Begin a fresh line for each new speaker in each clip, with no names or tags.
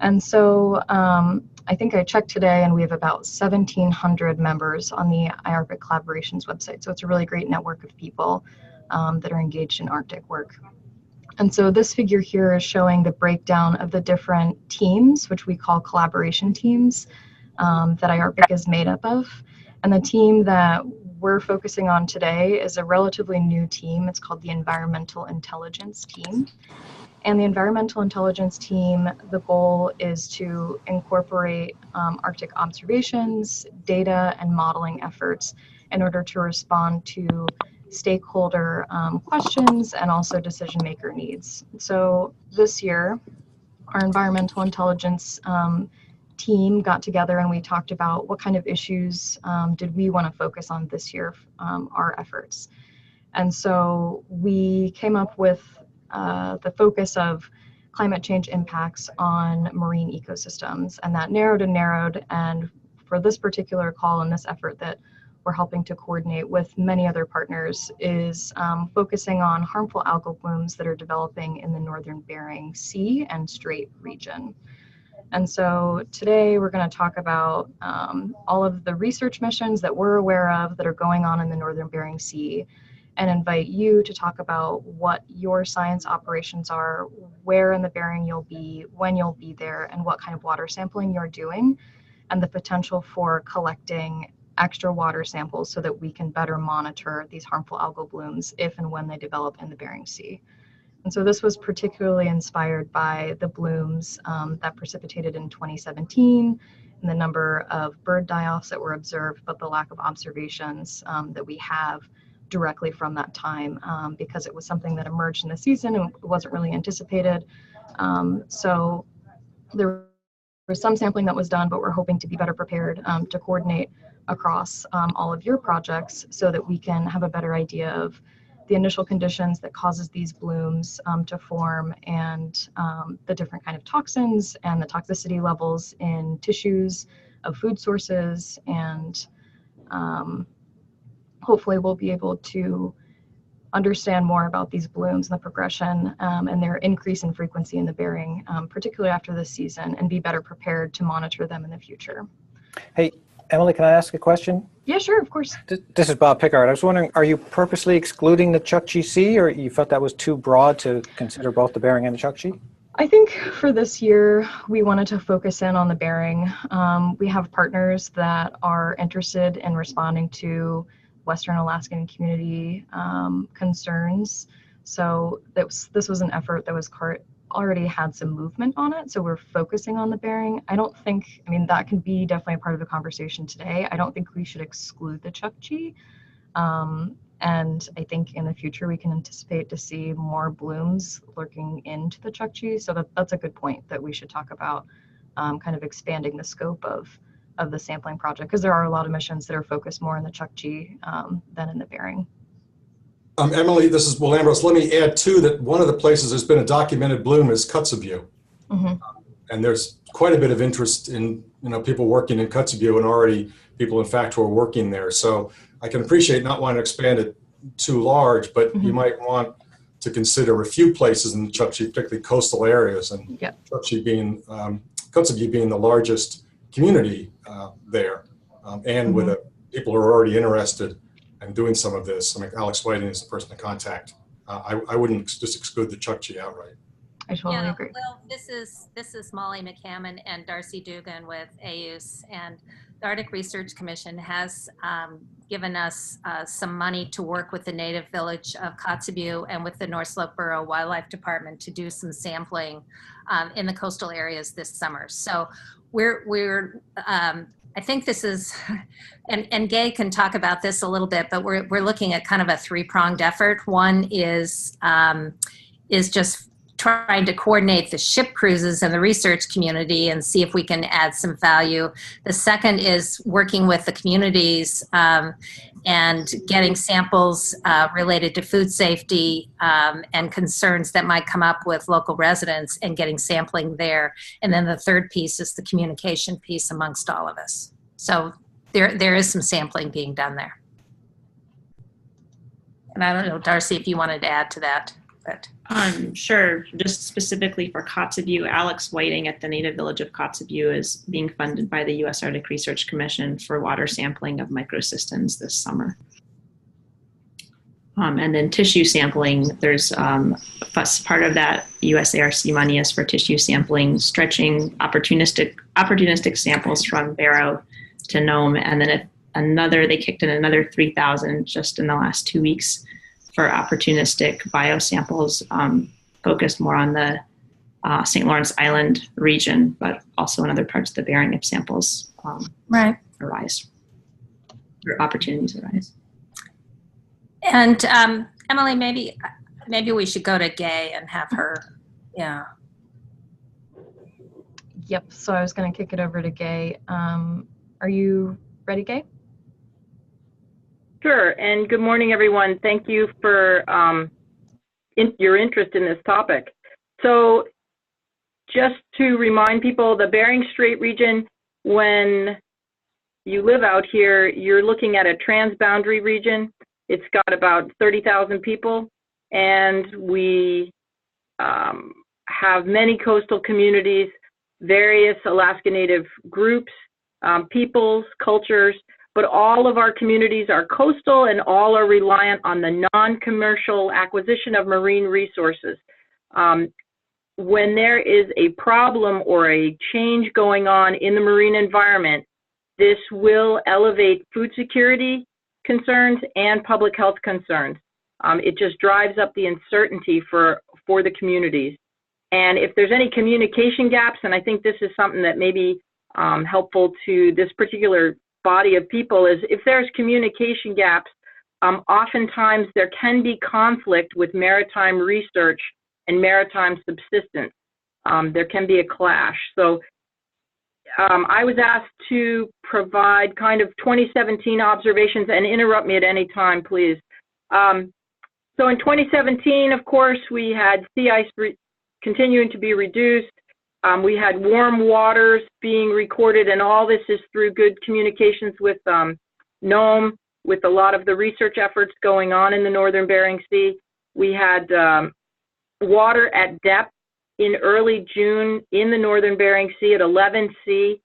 And so I think I checked today and we have about 1,700 members on the IARPIC Collaborations website. So it's a really great network of people that are engaged in Arctic work. And so this figure here is showing the breakdown of the different teams, which we call collaboration teams, that IARPIC is made up of. And the team that we're focusing on today is a relatively new team. It's called the Environmental Intelligence Team. And the Environmental Intelligence Team, the goal is to incorporate Arctic observations, data, and modeling efforts in order to respond to stakeholder questions and also decision maker needs. So this year, our Environmental Intelligence team got together and we talked about what kind of issues did we want to focus on this year, our efforts. And so we came up with the focus of climate change impacts on marine ecosystems, and that narrowed and narrowed. And for this particular call and this effort that we're helping to coordinate with many other partners is focusing on harmful algal blooms that are developing in the northern Bering Sea and Strait region. And so today we're going to talk about all of the research missions that we're aware of that are going on in the northern Bering Sea, and invite you to talk about what your science operations are, where in the Bering you'll be, when you'll be there, and what kind of water sampling you're doing, and the potential for collecting extra water samples so that we can better monitor these harmful algal blooms if and when they develop in the Bering Sea. And so this was particularly inspired by the blooms that precipitated in 2017, and the number of bird die-offs that were observed, but the lack of observations that we have directly from that time, because it was something that emerged in the season and it wasn't really anticipated. So there was some sampling that was done, but we're hoping to be better prepared to coordinate across all of your projects so that we can have a better idea of the initial conditions that causes these blooms to form, and the different kind of toxins and the toxicity levels in tissues of food sources, and hopefully we'll be able to understand more about these blooms and the progression and their increase in frequency in the Bering, particularly after this season, and be better prepared to monitor them in the future.
Hey, Emily, can I ask a question?
Yeah, sure, of course.
This is Bob Pickard. I was wondering, are you purposely excluding the Chukchi Sea, or you felt that was too broad to consider both the Bering and the Chukchi?
I think for this year, we wanted to focus in on the Bering. We have partners that are interested in responding to Western Alaskan community concerns. So this was an effort that was already had some movement on it. So we're focusing on the Bering. I mean, that can be definitely a part of the conversation today. I don't think we should exclude the Chukchi. And I think in the future we can anticipate to see more blooms lurking into the Chukchi. So that's a good point that we should talk about kind of expanding the scope of the sampling project, because there are a lot of missions that are focused more in the Chukchi than in the Bering.
Emily, this is Will Ambrose. Let me add too that one of the places there's been a documented bloom is Kotzebue. Mm-hmm. And there's quite a bit of interest in people working in Kotzebue, and already people in fact who are working there. So I can appreciate not wanting to expand it too large, but mm-hmm. you might want to consider a few places in the Chukchi, particularly coastal areas, and yep. Kotzebue being the largest community there, and mm-hmm. with people who are already interested in doing some of this. I mean, Alex Whiting is the person to contact. I wouldn't just exclude the Chukchi outright.
I totally agree.
Well, this is Molly McCammon and Darcy Dugan with AUS, and the Arctic Research Commission has given us some money to work with the native village of Kotzebue and with the North Slope Borough Wildlife Department to do some sampling in the coastal areas this summer. So we're I think this is, and Gay can talk about this a little bit, but we're looking at kind of a three-pronged effort. One is just trying to coordinate the ship cruises and the research community and see if we can add some value. The second is working with the communities and getting samples related to food safety and concerns that might come up with local residents, and getting sampling there. And then the third piece is the communication piece amongst all of us. So there is some sampling being done there. And I don't know, Darcy, if you wanted to add to that. bit.
Sure. Just specifically for Kotzebue, Alex Whiting at the native village of Kotzebue is being funded by the U.S. Arctic Research Commission for water sampling of microsystems this summer. And then tissue sampling, there's part of that USARC money is for tissue sampling, stretching opportunistic samples from Barrow to Nome, and then they kicked in another 3,000 just in the last 2 weeks for opportunistic biosamples, focused more on the St. Lawrence Island region, but also in other parts of the Bering if samples arise, or opportunities arise.
And Emily, maybe we should go to Gay and have her, yeah.
Yep, so I was going to kick it over to Gay. Are you ready, Gay?
Sure, and good morning, everyone. Thank you for your interest in this topic. So just to remind people, the Bering Strait region, when you live out here, you're looking at a transboundary region. It's got about 30,000 people, and we have many coastal communities, various Alaska Native groups, peoples, cultures, but all of our communities are coastal and all are reliant on the non-commercial acquisition of marine resources. When there is a problem or a change going on in the marine environment, this will elevate food security concerns and public health concerns. It just drives up the uncertainty for the communities. And if there's any communication gaps, and I think this is something that may be helpful to this particular body of people, is if there's communication gaps, oftentimes there can be conflict with maritime research and maritime subsistence. There can be a clash. So I was asked to provide kind of 2017 observations, and interrupt me at any time, please. So in 2017, of course, we had sea ice continuing to be reduced. We had warm waters being recorded, and all this is through good communications with NOAA, with a lot of the research efforts going on in the northern Bering Sea. We had water at depth in early June in the northern Bering Sea at 11 C.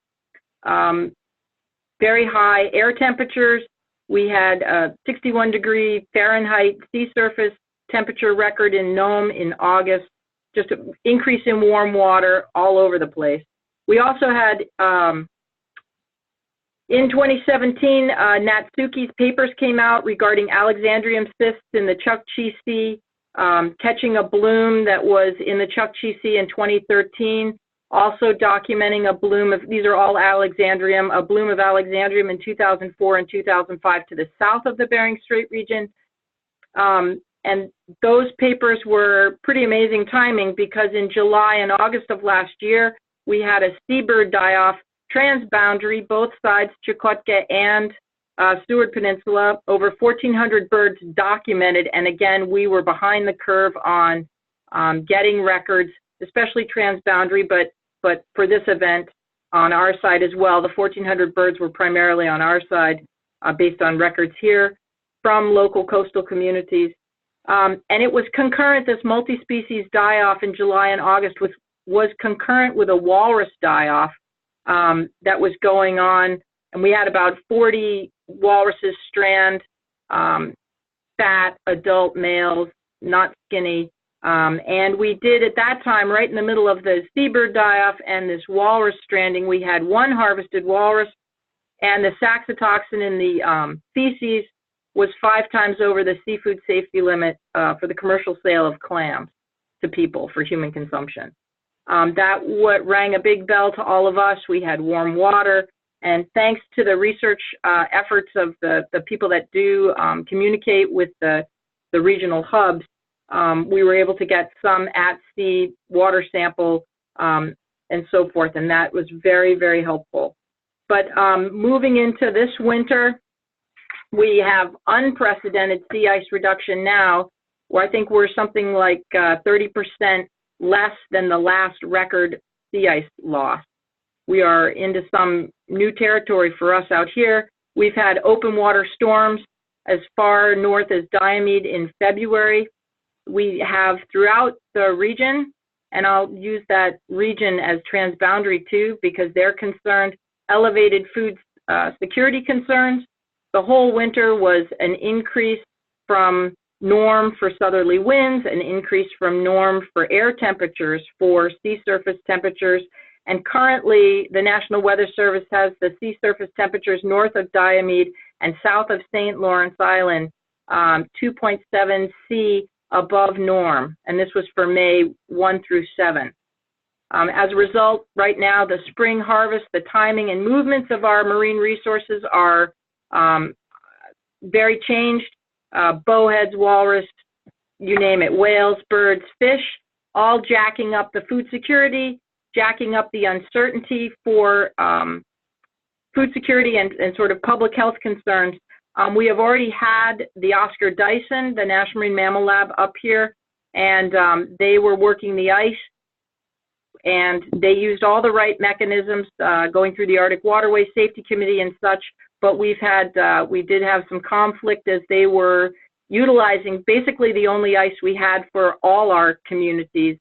Very high air temperatures. We had a 61-degree Fahrenheit sea surface temperature record in Nome in August. Just an increase in warm water all over the place. We also had, in 2017, Natsuki's papers came out regarding Alexandrium cysts in the Chukchi Sea, catching a bloom that was in the Chukchi Sea in 2013, also documenting a bloom of, these are all Alexandrium, a bloom of Alexandrium in 2004 and 2005 to the south of the Bering Strait region. And those papers were pretty amazing timing, because in July and August of last year, we had a seabird die-off transboundary, both sides, Chukotka and Seward Peninsula, over 1,400 birds documented. And again, we were behind the curve on getting records, especially transboundary, but for this event on our side as well. The 1,400 birds were primarily on our side based on records here from local coastal communities. And it was concurrent, this multi-species die-off in July and August was concurrent with a walrus die-off that was going on. And we had about 40 walruses strand, fat, adult males, not skinny. And we did at that time, right in the middle of the seabird die-off and this walrus stranding, we had one harvested walrus, and the saxitoxin in the feces was 5 times over the seafood safety limit for the commercial sale of clams to people for human consumption. That what rang a big bell to all of us. We had warm water, and thanks to the research efforts of the people that do communicate with the regional hubs, we were able to get some at-sea water sample and so forth, and that was very, very helpful. But moving into this winter, we have unprecedented sea ice reduction now, where I think we're something like 30% less than the last record sea ice loss. We are into some new territory for us out here. We've had open water storms as far north as Diomede in February. we have throughout the region, and I'll use that region as transboundary too, because they're concerned, elevated food security concerns. The whole winter was an increase from norm for southerly winds, an increase from norm for air temperatures, for sea surface temperatures. And currently, the National Weather Service has the sea surface temperatures north of Diomede and south of St. Lawrence Island, 2.7 C above norm. And this was for May 1 through 7. As a result, right now, the spring harvest, the timing and movements of our marine resources are very changed. Bowheads, walrus, you name it, whales, birds, fish, all jacking up the food security, jacking up the uncertainty for food security and sort of public health concerns. We have already had the Oscar Dyson, the National Marine Mammal Lab, up here, and they were working the ice, and they used all the right mechanisms going through the Arctic Waterway Safety Committee and such, but we did have some conflict as they were utilizing basically the only ice we had for all our communities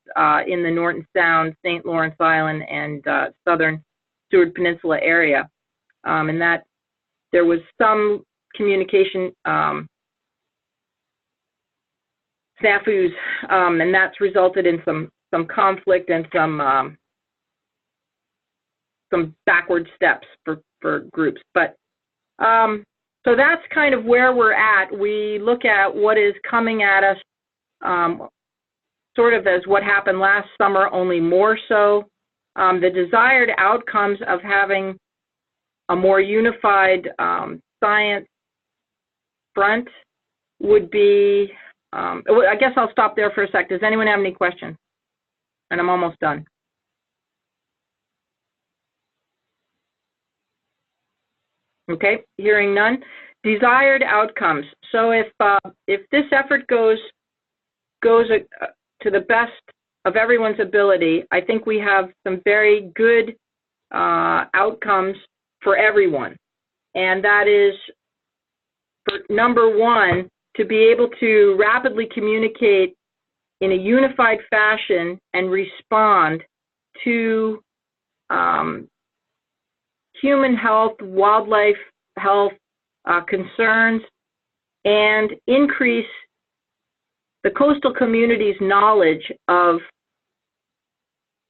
in the Norton Sound, St. Lawrence Island, and southern Seward Peninsula area. And that there was some communication snafus, and that's resulted in some conflict and some backward steps for groups. But so that's kind of where we're at. We look at what is coming at us sort of as what happened last summer, only more so. The desired outcomes of having a more unified science front would be, I guess I'll stop there for a sec. Does anyone have any questions? And I'm almost done. Okay, hearing none. Desired outcomes. So if this effort goes to the best of everyone's ability, I think we have some very good outcomes for everyone. And that is, for number one, to be able to rapidly communicate in a unified fashion and respond to human health, wildlife health concerns, and increase the coastal community's knowledge of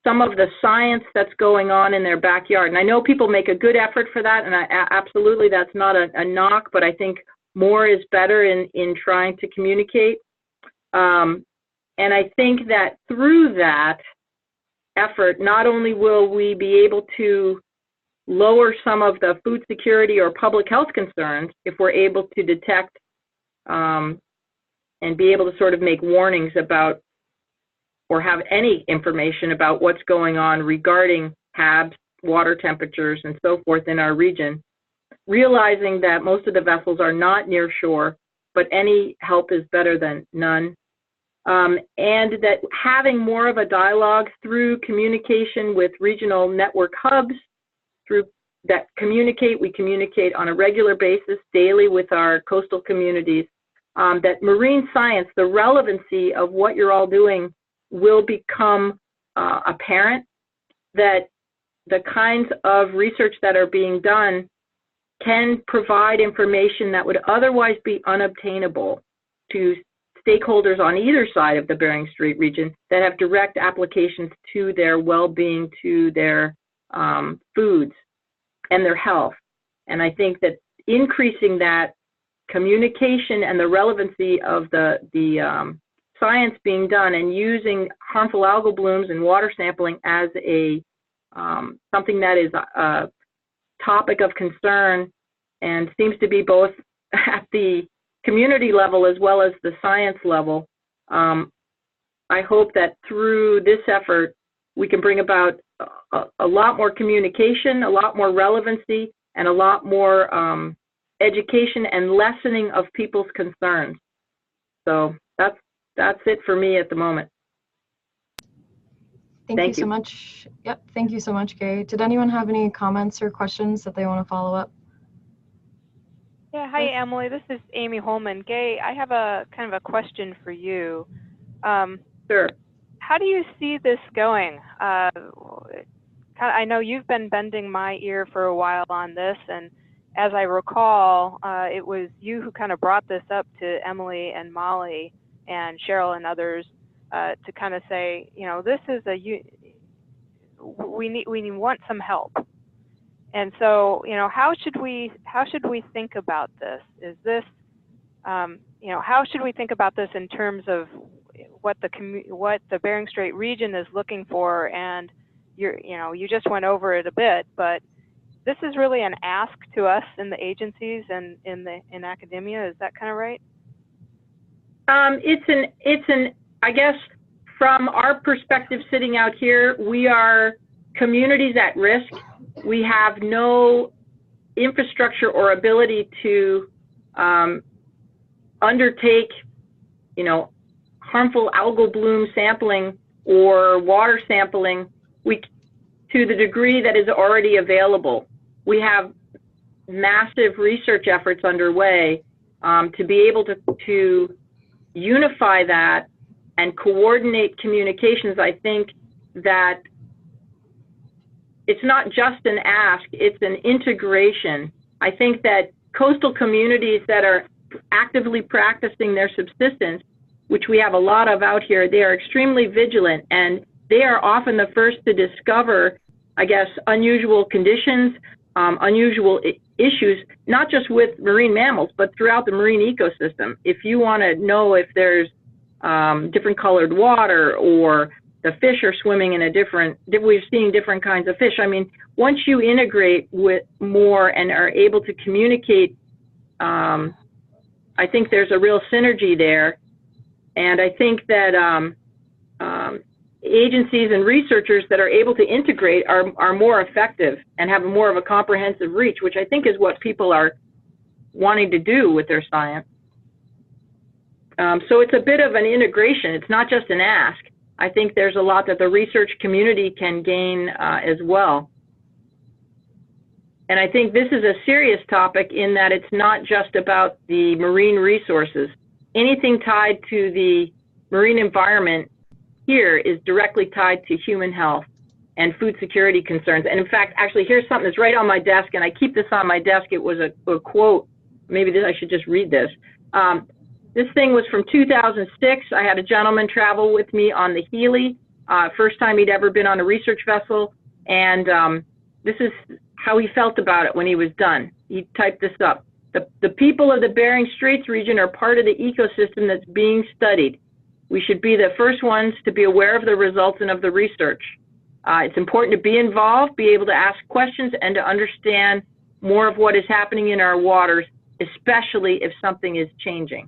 some of the science that's going on in their backyard. And I know people make a good effort for that, and absolutely that's not a knock, but I think more is better in trying to communicate. And I think that through that effort, not only will we be able to lower some of the food security or public health concerns if we're able to detect and be able to sort of make warnings about or have any information about what's going on regarding HABs, water temperatures, and so forth in our region, realizing that most of the vessels are not near shore, but any help is better than none. And that having more of a dialogue through communication with regional network hubs, through that we communicate on a regular basis daily with our coastal communities, that marine science, the relevancy of what you're all doing will become apparent, that the kinds of research that are being done can provide information that would otherwise be unobtainable to stakeholders on either side of the Bering Strait region that have direct applications to their well-being, to their foods and their health. And I think that increasing that communication and the relevancy of the science being done and using harmful algal blooms and water sampling as a something that is a topic of concern and seems to be both at the community level as well as the science level. I hope that through this effort we can bring about a lot more communication, a lot more relevancy, and a lot more education and lessening of people's concerns. So that's it for me at the moment.
Thank you so much. Yep, thank you so much, Gay. Did anyone have any comments or questions that they want to follow up?
Yeah, hi Emily, this is Amy Holman. Gay, I have a kind of a question for you.
Sure.
How do you see this going? I know you've been bending my ear for a while on this, and as I recall, it was you who kind of brought this up to Emily and Molly and Cheryl and others to kind of say, you know, this is we want some help. And so, you know, how should we think about this? Is this, you know, how should we think about this in terms of what the Bering Strait region is looking for? And you just went over it a bit, but this is really an ask to us in the agencies and in academia. Is that kind of right?
I guess from our perspective sitting out here, we are communities at risk. We have no infrastructure or ability to undertake, you know, harmful algal bloom sampling or water sampling to the degree that is already available. We have massive research efforts underway to be able to unify that and coordinate communications. I think that it's not just an ask, it's an integration. I think that coastal communities that are actively practicing their subsistence, which we have a lot of out here, they are extremely vigilant, and they are often the first to discover, I guess, unusual conditions, unusual issues, not just with marine mammals, but throughout the marine ecosystem. If you want to know if there's different colored water, or the fish are swimming in we're seeing different kinds of fish. I mean, once you integrate with more and are able to communicate, I think there's a real synergy there. And I think that agencies and researchers that are able to integrate are more effective and have more of a comprehensive reach, which I think is what people are wanting to do with their science. So it's a bit of an integration. It's not just an ask. I think there's a lot that the research community can gain as well. And I think this is a serious topic in that it's not just about the marine resources. Anything tied to the marine environment here is directly tied to human health and food security concerns. And in fact, actually, here's something that's right on my desk, and I keep this on my desk. It was a quote. Maybe I should just read this. This thing was from 2006. I had a gentleman travel with me on the Healy, first time he'd ever been on a research vessel, and this is how he felt about it when he was done. He typed this up. The people of the Bering Straits region are part of the ecosystem that's being studied. We should be the first ones to be aware of the results and of the research. It's important to be involved, be able to ask questions, and to understand more of what is happening in our waters, especially if something is changing.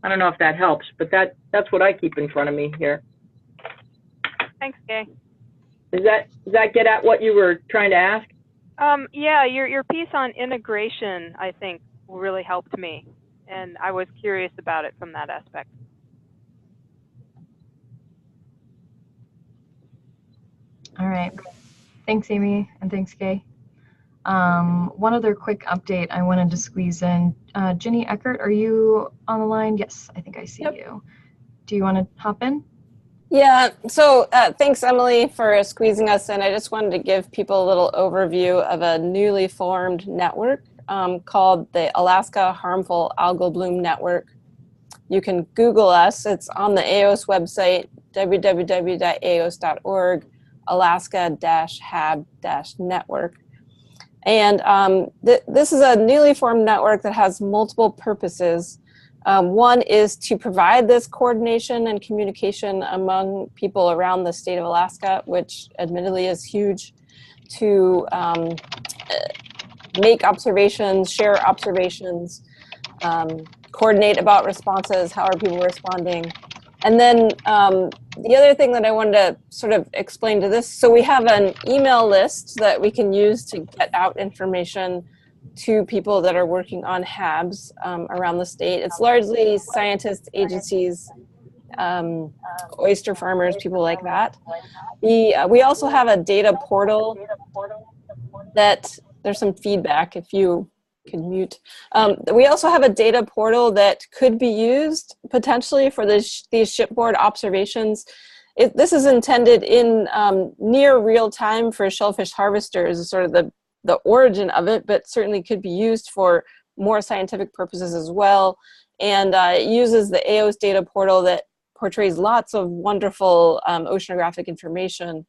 I don't know if that helps, but that's what I keep in front of me here.
Thanks, Gay.
Does that get at what you were trying to ask?
Yeah, your piece on integration, I think, really helped me, and I was curious about it from that aspect.
All right. Thanks, Amy, and thanks, Gay. One other quick update I wanted to squeeze in. Ginny Eckert, are you on the line? Yes, I think I see you. Do you want to hop in?
Yeah, so thanks, Emily, for squeezing us in. I just wanted to give people a little overview of a newly formed network called the Alaska Harmful Algal Bloom Network. You can Google us. It's on the AOS website, www.aos.org, Alaska-HAB-network. And this is a newly formed network that has multiple purposes. One is to provide this coordination and communication among people around the state of Alaska, which admittedly is huge, to make observations, share observations, coordinate about responses, how are people responding. And then the other thing that I wanted to sort of explain to this, so we have an email list that we can use to get out information to people that are working on HABs around the state. It's largely scientists, agencies, oyster farmers, people like that. We also have a data portal that there's some feedback. If you can mute. We also have a data portal that could be used potentially for these shipboard observations. This is intended in near real time for shellfish harvesters, is sort of the origin of it, but certainly could be used for more scientific purposes as well. And it uses the AOS data portal that portrays lots of wonderful oceanographic information.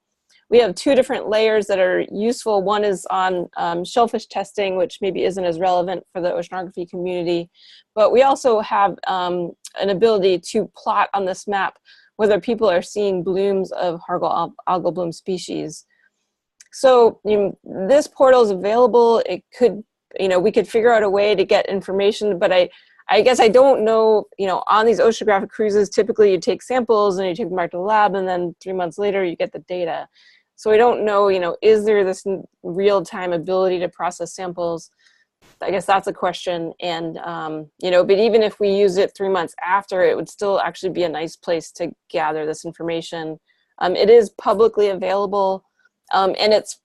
We have two different layers that are useful. One is on shellfish testing, which maybe isn't as relevant for the oceanography community. But we also have an ability to plot on this map whether people are seeing blooms of algal bloom species. So this portal is available. It could, we could figure out a way to get information, but I guess I don't know, on these oceanographic cruises, typically you take samples and you take them back to the lab, and then 3 months later you get the data. So I don't know, is there this real-time ability to process samples? I guess that's a question. And, but even if we use it 3 months after, it would still actually be a nice place to gather this information. It is publicly available, and it's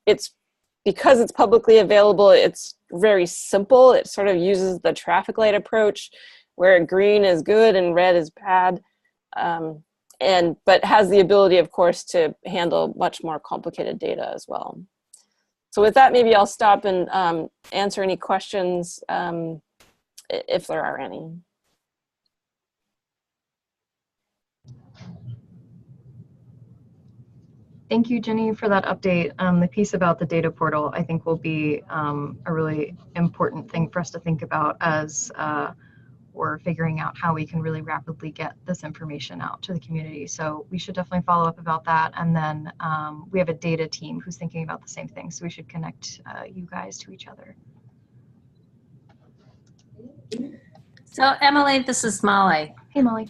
because it's publicly available, it's very simple. It sort of uses the traffic light approach where green is good and red is bad. But has the ability, of course, to handle much more complicated data as well. So with that, maybe I'll stop and answer any questions if there are any.
Thank you, Jenny, for that update. The piece about the data portal, I think, will be a really important thing for us to think about as we're figuring out how we can really rapidly get this information out to the community. So we should definitely follow up about that. And then we have a data team who's thinking about the same thing. So we should connect you guys to each other.
So Emily, this is Molly.
Hey, Molly.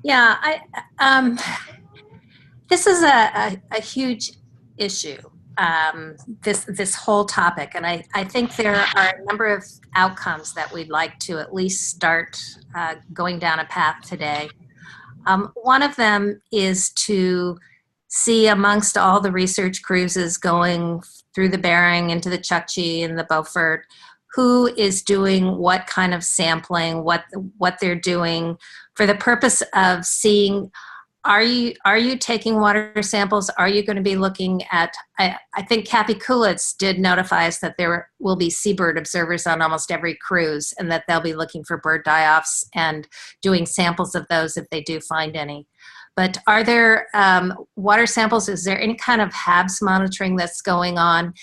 Yeah, this is a huge issue, this whole topic. And I think there are a number of outcomes that we'd like to at least start going down a path today. One of them is to see amongst all the research cruises going through the Bering into the Chukchi and the Beaufort, who is doing what kind of sampling, what they're doing for the purpose of seeing, are you taking water samples? Are you going to be looking at, I think Kathy Kulitz did notify us that there will be seabird observers on almost every cruise, and that they'll be looking for bird die-offs and doing samples of those if they do find any. But are there water samples? Is there any kind of HABs monitoring that's going on?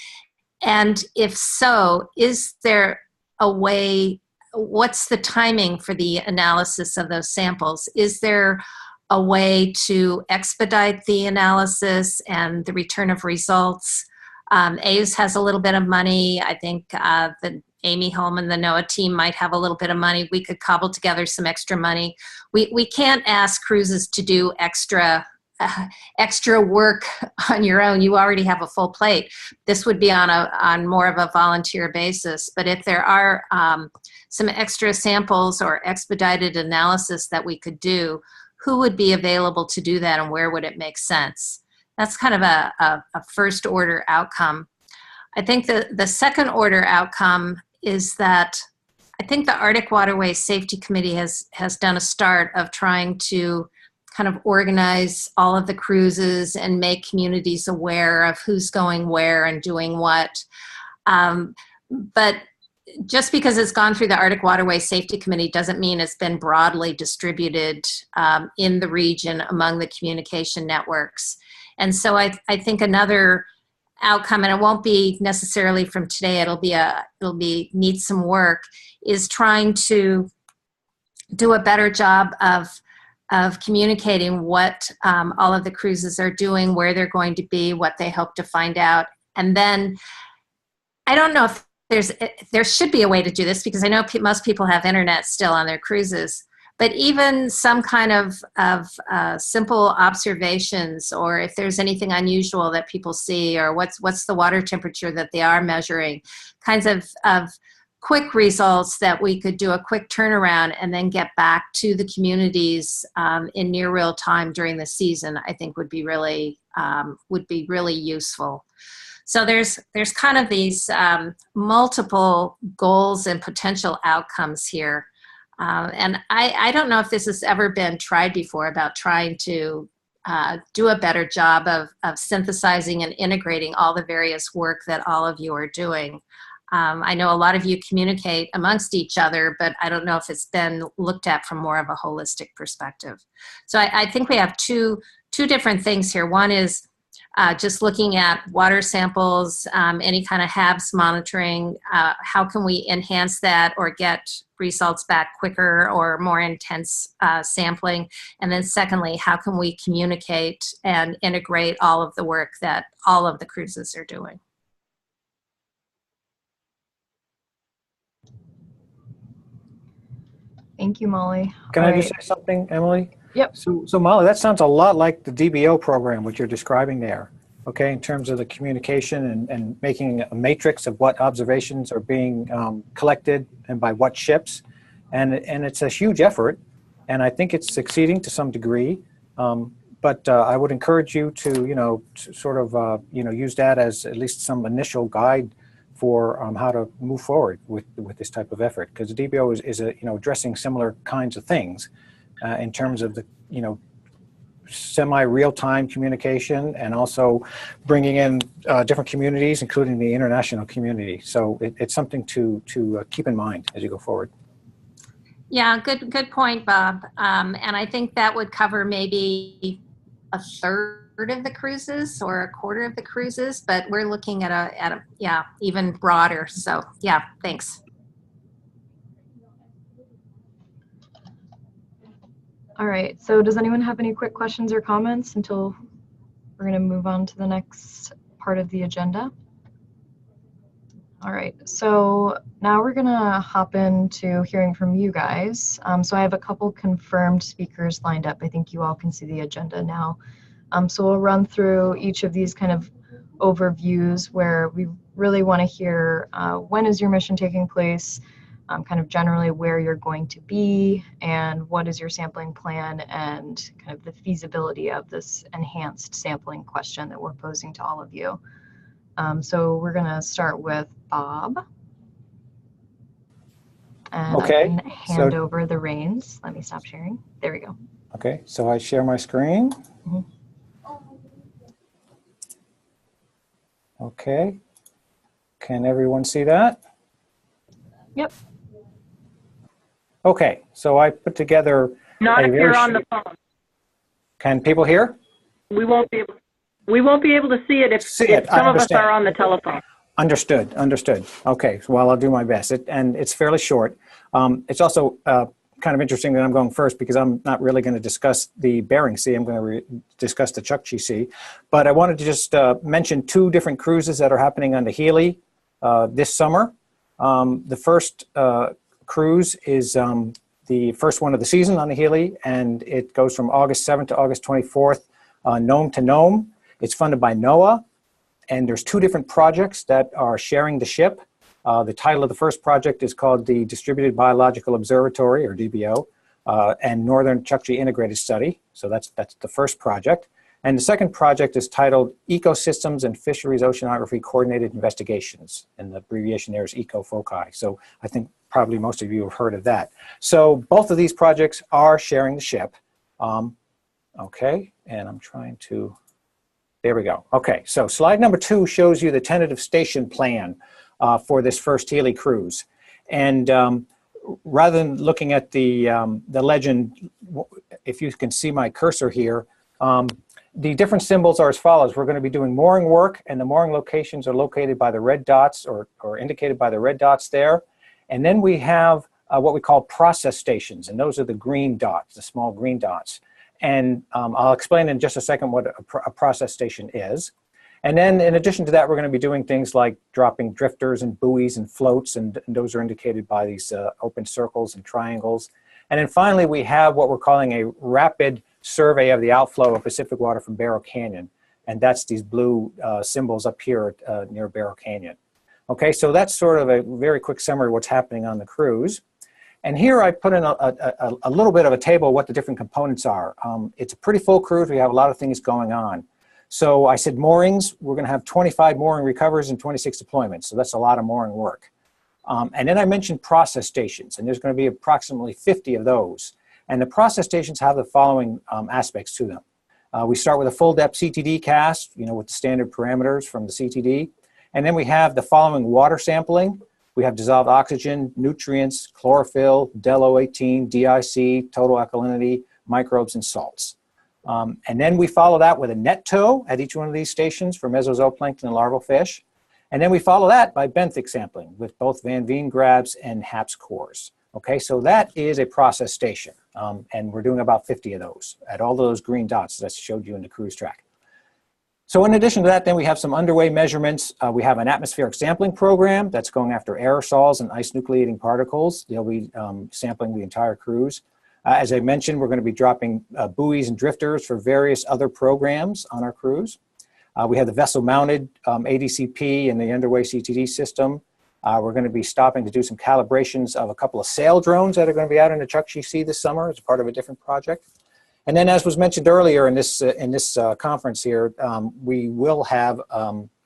And if so, is there a way, what's the timing for the analysis of those samples? Is there a way to expedite the analysis and the return of results? AUS has a little bit of money. I think the Amy Holman, the NOAA team, might have a little bit of money. We could cobble together some extra money. We can't ask cruises to do extra work on your own. You already have a full plate. This would be on more of a volunteer basis. But if there are some extra samples or expedited analysis that we could do, who would be available to do that, and where would it make sense? That's kind of a first order outcome. I think the second order outcome is that I think the Arctic Waterways Safety Committee has done a start of trying to kind of organize all of the cruises and make communities aware of who's going where and doing what. But just because it's gone through the Arctic Waterways Safety Committee doesn't mean it's been broadly distributed in the region among the communication networks. And so I think another outcome, and it won't be necessarily from today, it'll need some work, is trying to do a better job of communicating what all of the cruises are doing, where they're going to be, what they hope to find out. And then I don't know if there should be a way to do this, because I know most people have internet still on their cruises, but even some kind of simple observations, or if there's anything unusual that people see, or what's the water temperature that they are measuring, kinds of quick results that we could do a quick turnaround and then get back to the communities in near real time during the season, I think would be really useful. So there's kind of these multiple goals and potential outcomes here. And I don't know if this has ever been tried before about trying to do a better job of synthesizing and integrating all the various work that all of you are doing. I know a lot of you communicate amongst each other, but I don't know if it's been looked at from more of a holistic perspective. So I think we have two different things here. One is just looking at water samples, any kind of HABs monitoring, how can we enhance that or get results back quicker or more intense sampling? And then secondly, how can we communicate and integrate all of the work that all of the cruises are doing?
Thank you, Molly.
Can I just say something, Emily?
Yep.
So Molly, that sounds a lot like the DBO program, which you're describing there, okay, in terms of the communication and making a matrix of what observations are being collected and by what ships. And it's a huge effort, and I think it's succeeding to some degree. But I would encourage you to, use that as at least some initial guide for how to move forward with this type of effort, because the DBO is addressing similar kinds of things in terms of the semi-real-time communication and also bringing in different communities, including the international community. So it's something to keep in mind as you go forward.
Yeah, good point, Bob. And I think that would cover maybe a third of the cruises or a quarter of the cruises, but we're looking at a even broader. So yeah, thanks.
All right, so does anyone have any quick questions or comments until we're going to move on to the next part of the agenda? All right, so now we're going to hop into hearing from you guys. So I have a couple confirmed speakers lined up. I think you all can see the agenda now. So we'll run through each of these kind of overviews where we really want to hear when is your mission taking place, kind of generally where you're going to be, and what is your sampling plan, and kind of the feasibility of this enhanced sampling question that we're posing to all of you. So we're going to start with Bob. And
okay,
I can hand over the reins. Let me stop sharing. There we go.
Okay, so I share my screen.
Mm-hmm.
Okay, can everyone see that?
Yep.
Okay, so I put together
Not if you're on the phone.
Can people hear?
We won't be able to see it if some of us are on the telephone.
Understood. Okay, well, I'll do my best. And it's fairly short. It's also kind of interesting that I'm going first because I'm not really going to discuss the Bering Sea. I'm going to discuss the Chukchi Sea. But I wanted to just mention two different cruises that are happening on the Healy this summer. The first cruise is the first one of the season on the Healy, and it goes from August 7th to August 24th, Nome to Nome. It's funded by NOAA, and there's two different projects that are sharing the ship. The title of the first project is called the Distributed Biological Observatory, or DBO, and Northern Chukchi Integrated Study. So that's the first project. And the second project is titled Ecosystems and Fisheries Oceanography Coordinated Investigations, and the abbreviation there is ECOFOCI. So I think probably most of you have heard of that. So both of these projects are sharing the ship. Okay, and I'm trying to, there we go. Okay, so slide number 2 shows you the tentative station plan for this first Healy cruise. And rather than looking at the legend, if you can see my cursor here, the different symbols are as follows. We're going to be doing mooring work, and the mooring locations are located by the red dots or indicated by the red dots there. And then we have what we call process stations, and those are the green dots, the small green dots. And I'll explain in just a second what a process station is. And then in addition to that, we're going to be doing things like dropping drifters and buoys and floats, and those are indicated by these open circles and triangles. And then finally, we have what we're calling a rapid survey of the outflow of Pacific water from Barrow Canyon. And that's these blue symbols up here near Barrow Canyon. Okay, so that's sort of a very quick summary of what's happening on the cruise. And here I put in a little bit of a table of what the different components are. It's a pretty full cruise. We have a lot of things going on. So I said moorings, we're going to have 25 mooring recovers and 26 deployments. So that's a lot of mooring work. And then I mentioned process stations, and there's going to be approximately 50 of those. And the process stations have the following aspects to them. We start with a full depth CTD cast, with the standard parameters from the CTD. And then we have the following water sampling. We have dissolved oxygen, nutrients, chlorophyll, DEL-O18, DIC, total alkalinity, microbes, and salts. And then we follow that with a net tow at each one of these stations for mesozooplankton and larval fish. And then we follow that by benthic sampling with both Van Veen grabs and HABs cores. Okay, so that is a process station. And we're doing about 50 of those at all those green dots that I showed you in the cruise track. So in addition to that, then we have some underway measurements. We have an atmospheric sampling program that's going after aerosols and ice nucleating particles. They'll be sampling the entire cruise. As I mentioned, we're going to be dropping buoys and drifters for various other programs on our cruise. We have the vessel-mounted ADCP and the underway CTD system. We're going to be stopping to do some calibrations of a couple of sail drones that are going to be out in the Chukchi Sea this summer as part of a different project. And then, as was mentioned earlier in this conference here, we will have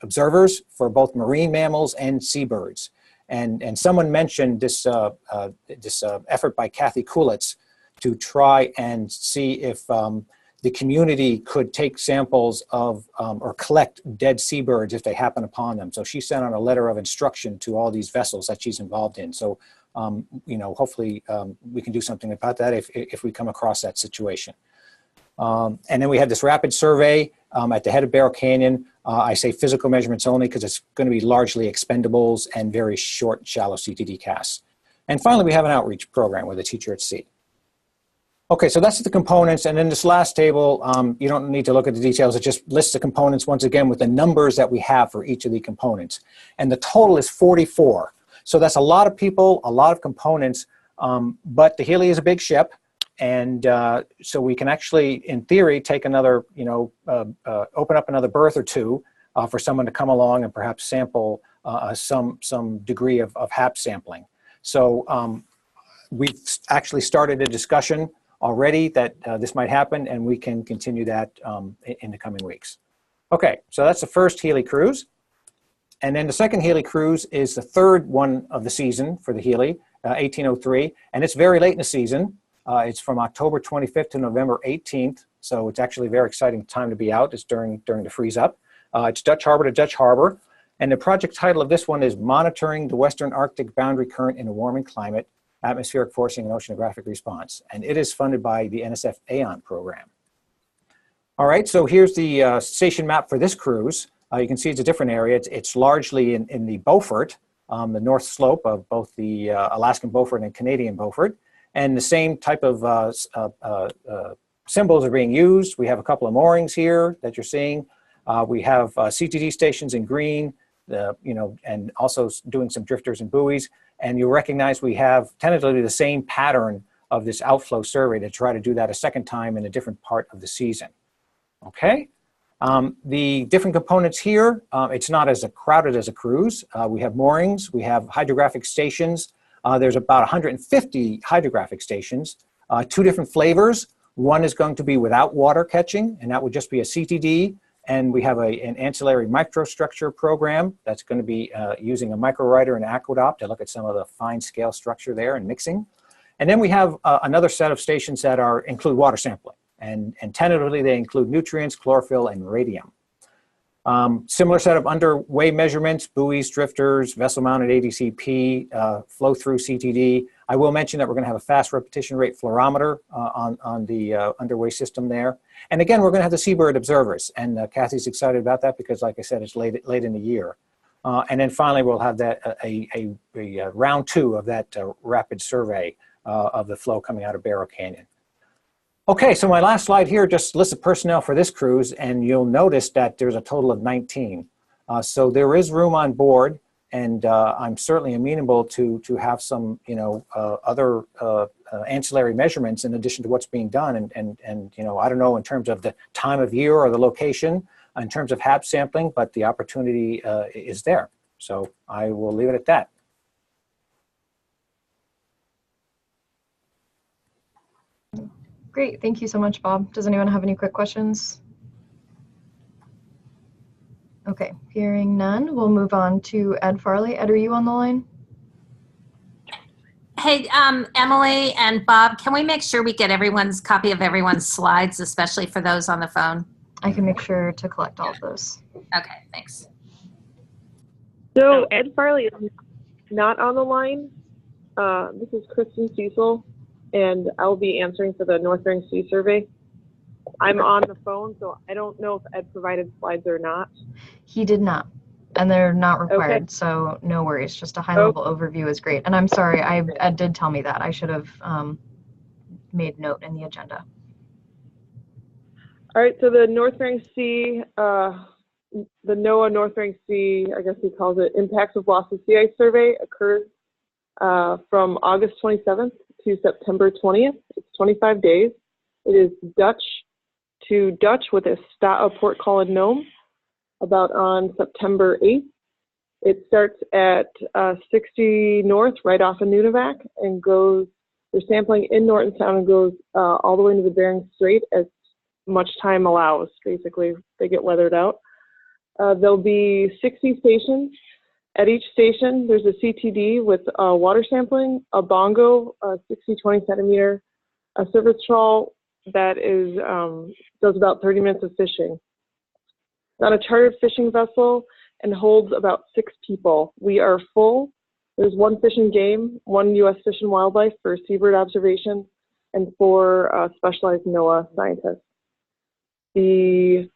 observers for both marine mammals and seabirds. And someone mentioned this effort by Kathy Kulitz to try and see if the community could take samples of or collect dead seabirds if they happen upon them. So she sent out a letter of instruction to all these vessels that she's involved in. So, hopefully we can do something about that if we come across that situation. And then we have this rapid survey at the head of Barrow Canyon. I say physical measurements only because it's going to be largely expendables and very short, shallow CTD casts. And finally, we have an outreach program with a teacher at sea. Okay, so that's the components. And then this last table, you don't need to look at the details. It just lists the components once again with the numbers that we have for each of the components. And the total is 44. So that's a lot of people, a lot of components, but the Healy is a big ship. And so we can actually, in theory, take another, open up another berth or two for someone to come along and perhaps sample some degree of HAP sampling. So we've actually started a discussion already that this might happen, and we can continue that in the coming weeks. Okay, so that's the first Healy cruise. And then the second Healy cruise is the third one of the season for the Healy, 1803, and it's very late in the season. It's from October 25th to November 18th, so it's actually a very exciting time to be out. It's during the freeze up. It's Dutch Harbor to Dutch Harbor, and the project title of this one is Monitoring the Western Arctic Boundary Current in a Warming Climate, Atmospheric Forcing and Oceanographic Response, and it is funded by the NSF AON program. All right, so here's the station map for this cruise. You can see it's a different area. It's largely in the Beaufort, the north slope of both the Alaskan Beaufort and Canadian Beaufort. And the same type of symbols are being used. We have a couple of moorings here that you're seeing. We have CTD stations in green, and also doing some drifters and buoys. And you'll recognize we have tentatively the same pattern of this outflow survey to try to do that a second time in a different part of the season. Okay. The different components here, it's not as crowded as a cruise. We have moorings, we have hydrographic stations. There's about 150 hydrographic stations, two different flavors. One is going to be without water catching, and that would just be a CTD. And we have an ancillary microstructure program that's going to be using a microwriter and aqueduct to look at some of the fine scale structure there and mixing. And then we have another set of stations that include water sampling. And tentatively, they include nutrients, chlorophyll, and radium. Similar set of underway measurements, buoys, drifters, vessel-mounted ADCP, flow-through CTD. I will mention that we're going to have a fast repetition rate fluorometer on the underway system there. And again, we're going to have the seabird observers. And Kathy's excited about that because, like I said, it's late in the year. And then finally, we'll have that a round two of that rapid survey of the flow coming out of Barrow Canyon. Okay, so my last slide here just lists the personnel for this cruise, and you'll notice that there's a total of 19. So there is room on board, and I'm certainly amenable to have some, other ancillary measurements in addition to what's being done. And I don't know in terms of the time of year or the location, in terms of HAB sampling, but the opportunity is there. So I will leave it at that.
Great, thank you so much, Bob. Does anyone have any quick questions? Okay, hearing none, we'll move on to Ed Farley. Ed, are you on the line?
Hey, Emily and Bob, can we make sure we get everyone's copy of everyone's slides, especially for those on the phone?
I can make sure to collect all of those.
Okay, thanks.
So Ed Farley is not on the line. This is Kristen Cecil, and I'll be answering for the North Bering Sea Survey. I'm on the phone, so I don't know if Ed provided slides or not.
He did not, and they're not required,
Okay.
so no worries. Just a high-level overview is great. And I'm sorry, Ed did tell me that. I should have made note in the agenda.
All right, so the North Bering Sea, the NOAA North Bering Sea, I guess he calls it, Impacts of Loss of Sea Ice Survey occurs from August 27th to September 20th. It's 25 days. It is Dutch to Dutch with a port call in Nome about on September 8th. It starts at 60 north, right off of Nunavak, and goes, they're sampling in Norton Sound and goes all the way into the Bering Strait as much time allows. Basically, they get weathered out. There'll be 60 stations. At each station, there's a CTD with water sampling, a bongo, a 60-20 centimeter, a surface trawl that is does about 30 minutes of fishing. It's on a chartered fishing vessel and holds about 6 people. We are full. There's 1 fish and game, 1 U.S. Fish and Wildlife for seabird observation, and 4 specialized NOAA scientists. The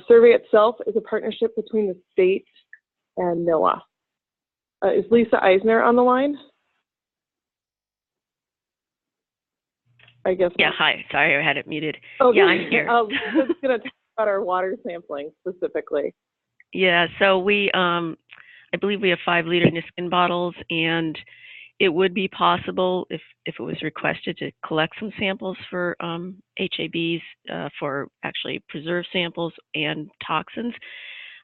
survey itself is a partnership between the state and NOAA. Is Lisa Eisner on the line? I guess.
Yeah, hi. Sorry, I had it muted.
Okay.
Yeah, I'm here.
I was going to talk about our water sampling specifically.
Yeah, so we, I believe we have 5-liter Niskin bottles, and it would be possible if it was requested to collect some samples for HABs for actually preserved samples and toxins.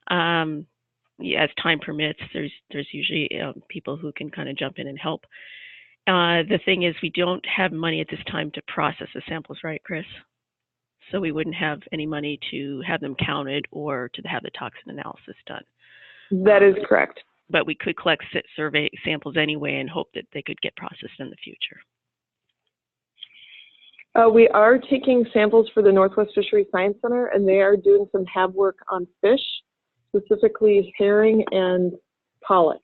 Yeah, as time permits, there's usually people who can kind of jump in and help. The thing is, we don't have money at this time to process the samples, right, Chris? So we wouldn't have any money to have them counted or to have the toxin analysis done.
That is correct.
But we could collect survey samples anyway and hope that they could get processed in the future.
We are taking samples for the Northwest Fisheries Science Center, and they are doing some HAB work on fish, specifically herring and pollock.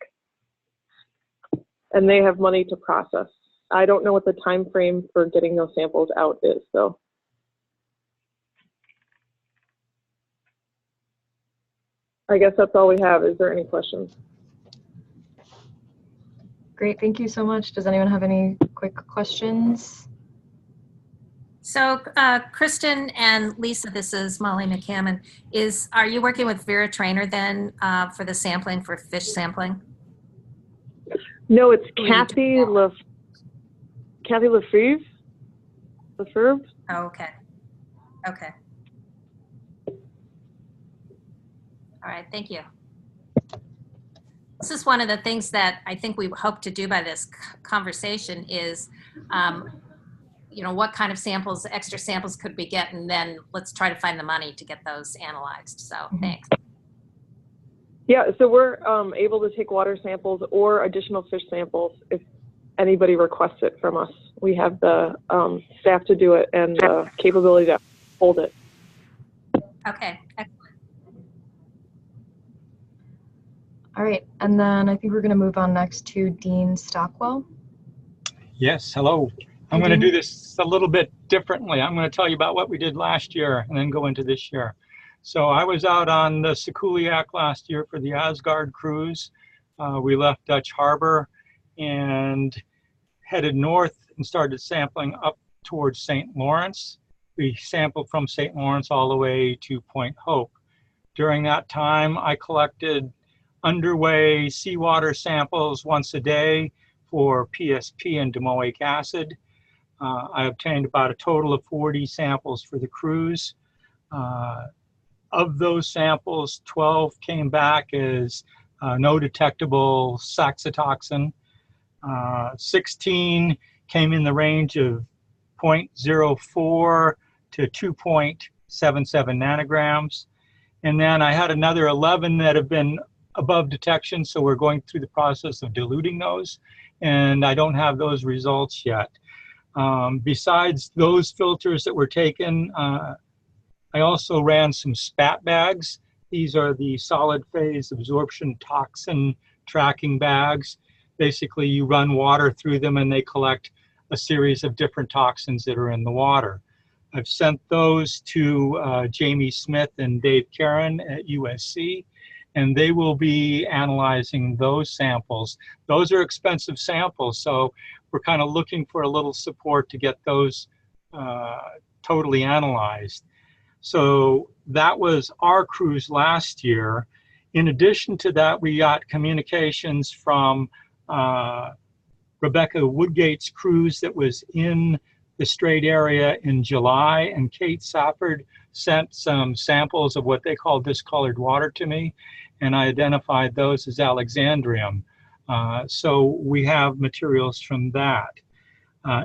And they have money to process. I don't know what the time frame for getting those samples out is, though. I guess that's all we have. Is there any questions?
Great, thank you so much. Does anyone have any quick questions?
So Kristen and Lisa, this is Molly McCammon. Are you working with Vera Trainer then for the sampling, for fish sampling?
No, it's Kathy Lefebvre.
Oh, okay. Okay. All right, thank you. This is one of the things that I think we hope to do by this conversation is, you know, what kind of samples, extra samples could we get, and then let's try to find the money to get those analyzed. So thanks.
Yeah, so we're able to take water samples or additional fish samples if anybody requests it from us. We have the staff to do it and the capability to hold it.
Okay, excellent.
All right, and then I think we're going to move on next to Dean Stockwell.
Yes, hello. I'm going to do this a little bit differently. I'm going to tell you about what we did last year and then go into this year. So I was out on the Sikuliaq last year for the Asgard cruise. We left Dutch Harbor and headed north and started sampling up towards St. Lawrence. We sampled from St. Lawrence all the way to Point Hope. During that time, I collected underway seawater samples once a day for PSP and domoic acid. I obtained about a total of 40 samples for the cruise. Of those samples, 12 came back as no detectable saxitoxin. 16 came in the range of 0.04 to 2.77 nanograms. And then I had another 11 that have been above detection, so we're going through the process of diluting those, and I don't have those results yet. Besides those filters that were taken, I also ran some spat bags. These are the solid phase absorption toxin tracking bags. Basically, you run water through them and they collect a series of different toxins that are in the water. I've sent those to Jamie Smith and Dave Caron at USC, and they will be analyzing those samples. Those are expensive samples, so we're kind of looking for a little support to get those totally analyzed. So that was our cruise last year. In addition to that, we got communications from Rebecca Woodgate's cruise that was in the Strait area in July, and Kate Safford sent some samples of what they call discolored water to me, and I identified those as Alexandrium. So we have materials from that.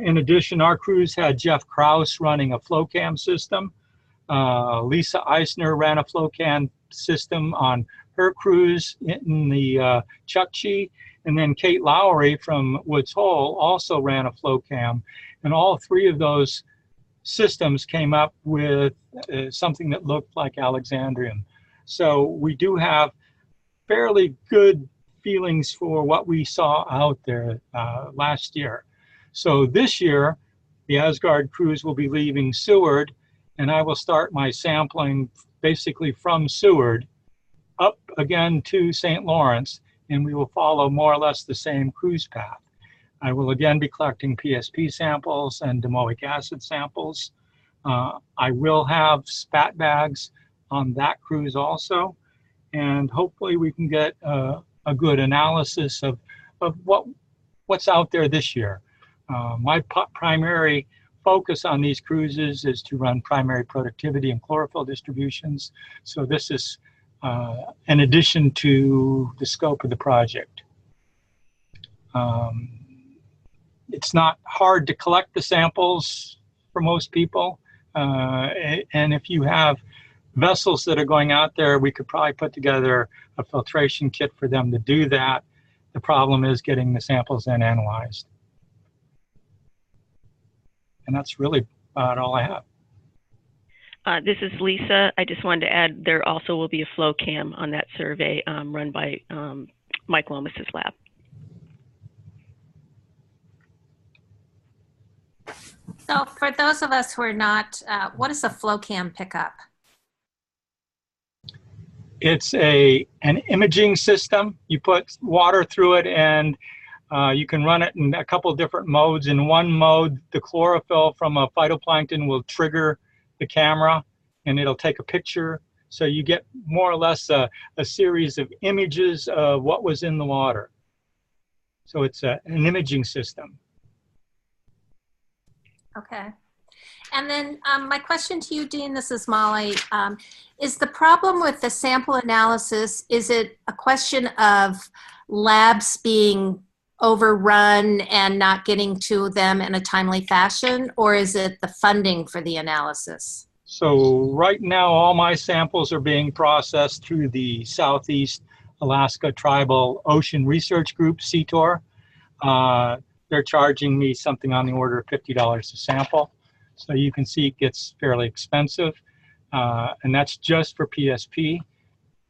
In addition, our cruise had Jeff Krause running a flow cam system. Lisa Eisner ran a flow cam system on her cruise in the Chukchi, and then Kate Lowry from Woods Hole also ran a flow cam, and all three of those systems came up with something that looked like Alexandrium. So we do have fairly good feelings for what we saw out there last year. So this year, the Asgard cruise will be leaving Seward, and I will start my sampling basically from Seward up again to St. Lawrence, and we will follow more or less the same cruise path. I will again be collecting PSP samples and domoic acid samples. I will have spat bags on that cruise also, and hopefully we can get a good analysis of what's out there this year. My primary focus on these cruises is to run primary productivity and chlorophyll distributions. So this is in addition to the scope of the project. It's not hard to collect the samples for most people. And if you have vessels that are going out there, we could probably put together a filtration kit for them to do that. The problem is getting the samples then analyzed. And that's really about all I have.
This is Lisa. I just wanted to add there also will be a flow cam on that survey run by Mike Lomas's lab.
So for those of us who are not, what is a flow cam pickup?
It's an imaging system. You put water through it, and you can run it in a couple of different modes. In one mode, the chlorophyll from a phytoplankton will trigger the camera, and it'll take a picture. So you get more or less a series of images of what was in the water. So it's an imaging system.
Okay. And then my question to you, Dean, this is Molly. Is the problem with the sample analysis, is it a question of labs being overrun and not getting to them in a timely fashion, or is it the funding for the analysis?
So right now, all my samples are being processed through the Southeast Alaska Tribal Ocean Research Group, CTOR. They're charging me something on the order of $50 a sample. So you can see it gets fairly expensive. And that's just for PSP.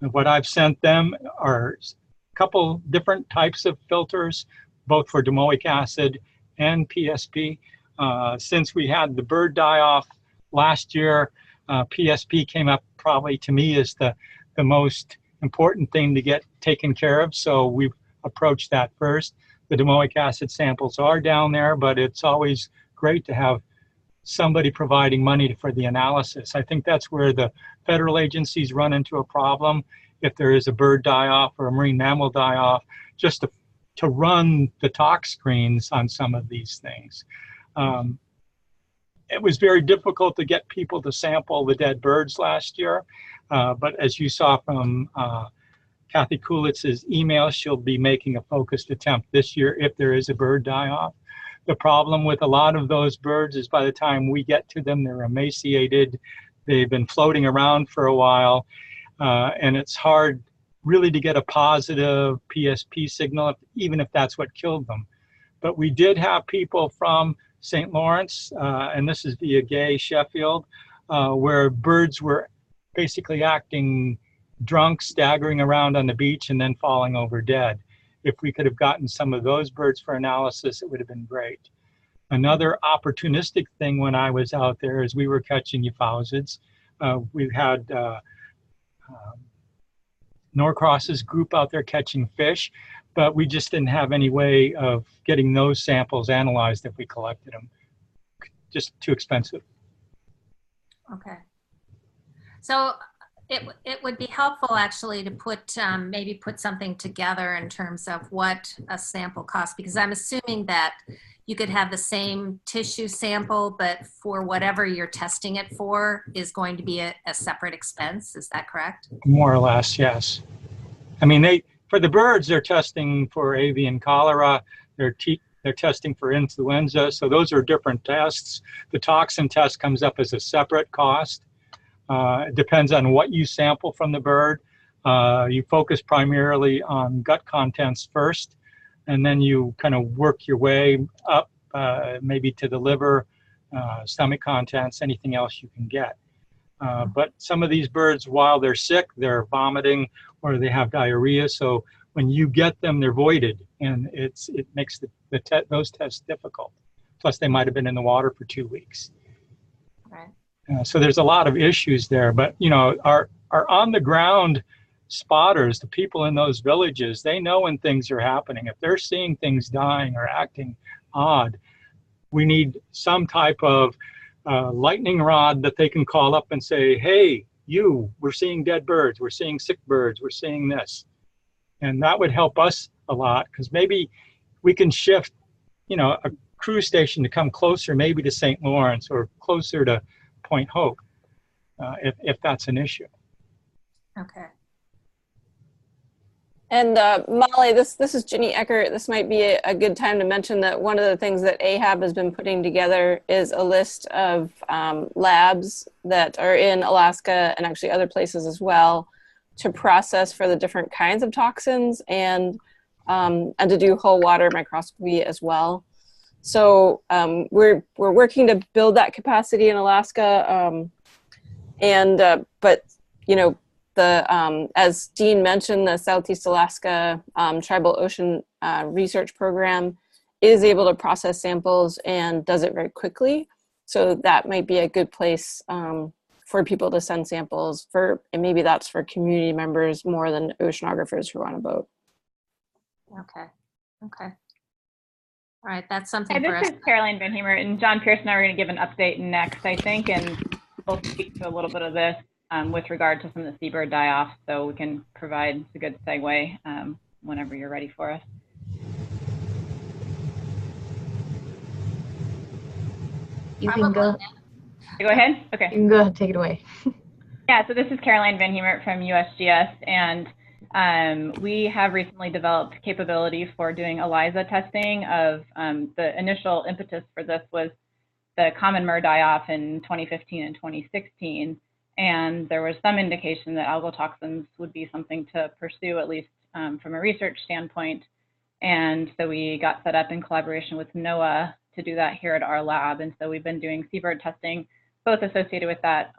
And what I've sent them are a couple different types of filters, both for domoic acid and PSP. Since we had the bird die-off last year, PSP came up probably to me as the most important thing to get taken care of. So we've approached that first. The domoic acid samples are down there, but it's always great to have somebody providing money for the analysis. I think that's where the federal agencies run into a problem. If there is a bird die-off or a marine mammal die-off, just to run the tox screens on some of these things. It was very difficult to get people to sample the dead birds last year, but as you saw from Kathy Kulitz's email, she'll be making a focused attempt this year if there is a bird die-off. The problem with a lot of those birds is by the time we get to them, they're emaciated. They've been floating around for a while. And it's hard really to get a positive PSP signal, even if that's what killed them. But we did have people from St. Lawrence, and this is via Gay, Sheffield, where birds were basically acting drunk, staggering around on the beach, and then falling over dead. If we could have gotten some of those birds for analysis, it would have been great. Another opportunistic thing when I was out there is we were catching euphausiids. We had Norcross's group out there catching fish, but we just didn't have any way of getting those samples analyzed if we collected them. Just too expensive.
Okay. So it would be helpful actually to put, maybe put something together in terms of what a sample costs, because I'm assuming that you could have the same tissue sample, but for whatever you're testing it for is going to be a separate expense. Is that correct?
More or less, yes. I mean, for the birds, they're testing for avian cholera. They're testing for influenza. So those are different tests. The toxin test comes up as a separate cost. It depends on what you sample from the bird. You focus primarily on gut contents first, and then you kind of work your way up, maybe to the liver, stomach contents, anything else you can get. But some of these birds, while they're sick, they're vomiting or they have diarrhea. So when you get them, they're voided, and it makes those tests difficult. Plus, they might have been in the water for 2 weeks.
Right.
So there's a lot of issues there. But you know, our on-the-ground spotters, the people in those villages, they know when things are happening. If they're seeing things dying or acting odd, we need some type of lightning rod that they can call up and say, hey, we're seeing dead birds, we're seeing sick birds, we're seeing this. And that would help us a lot, because maybe we can shift, you know, a cruise station to come closer, maybe to St. Lawrence or closer to Point Hope, if that's an issue.
Okay.
And Molly, this is Ginny Eckert. This might be a good time to mention that one of the things that AHAB has been putting together is a list of labs that are in Alaska and actually other places as well to process for the different kinds of toxins and to do whole water microscopy as well. So we're working to build that capacity in Alaska, but you know, as Dean mentioned, the Southeast Alaska Tribal Ocean Research Program is able to process samples and does it very quickly. So that might be a good place for people to send samples and maybe that's for community members more than oceanographers who are on a boat.
Okay. Okay. All right, that's something for us.
This is Caroline Van Hemer, and John Pierce and I are going to give an update next, I think, and we'll speak to a little bit of this with regard to some of the seabird die-offs, so we can provide a good segue whenever you're ready for us.
You can go.
Go ahead? Okay.
You can go ahead, take it away.
Yeah, so this is Caroline Van Hemer from USGS, and we have recently developed capability for doing ELISA testing of the initial impetus for this was the common myrrh die-off in 2015 and 2016. And there was some indication that algal toxins would be something to pursue, at least from a research standpoint. And so we got set up in collaboration with NOAA to do that here at our lab. And so we've been doing seabird testing, both associated with that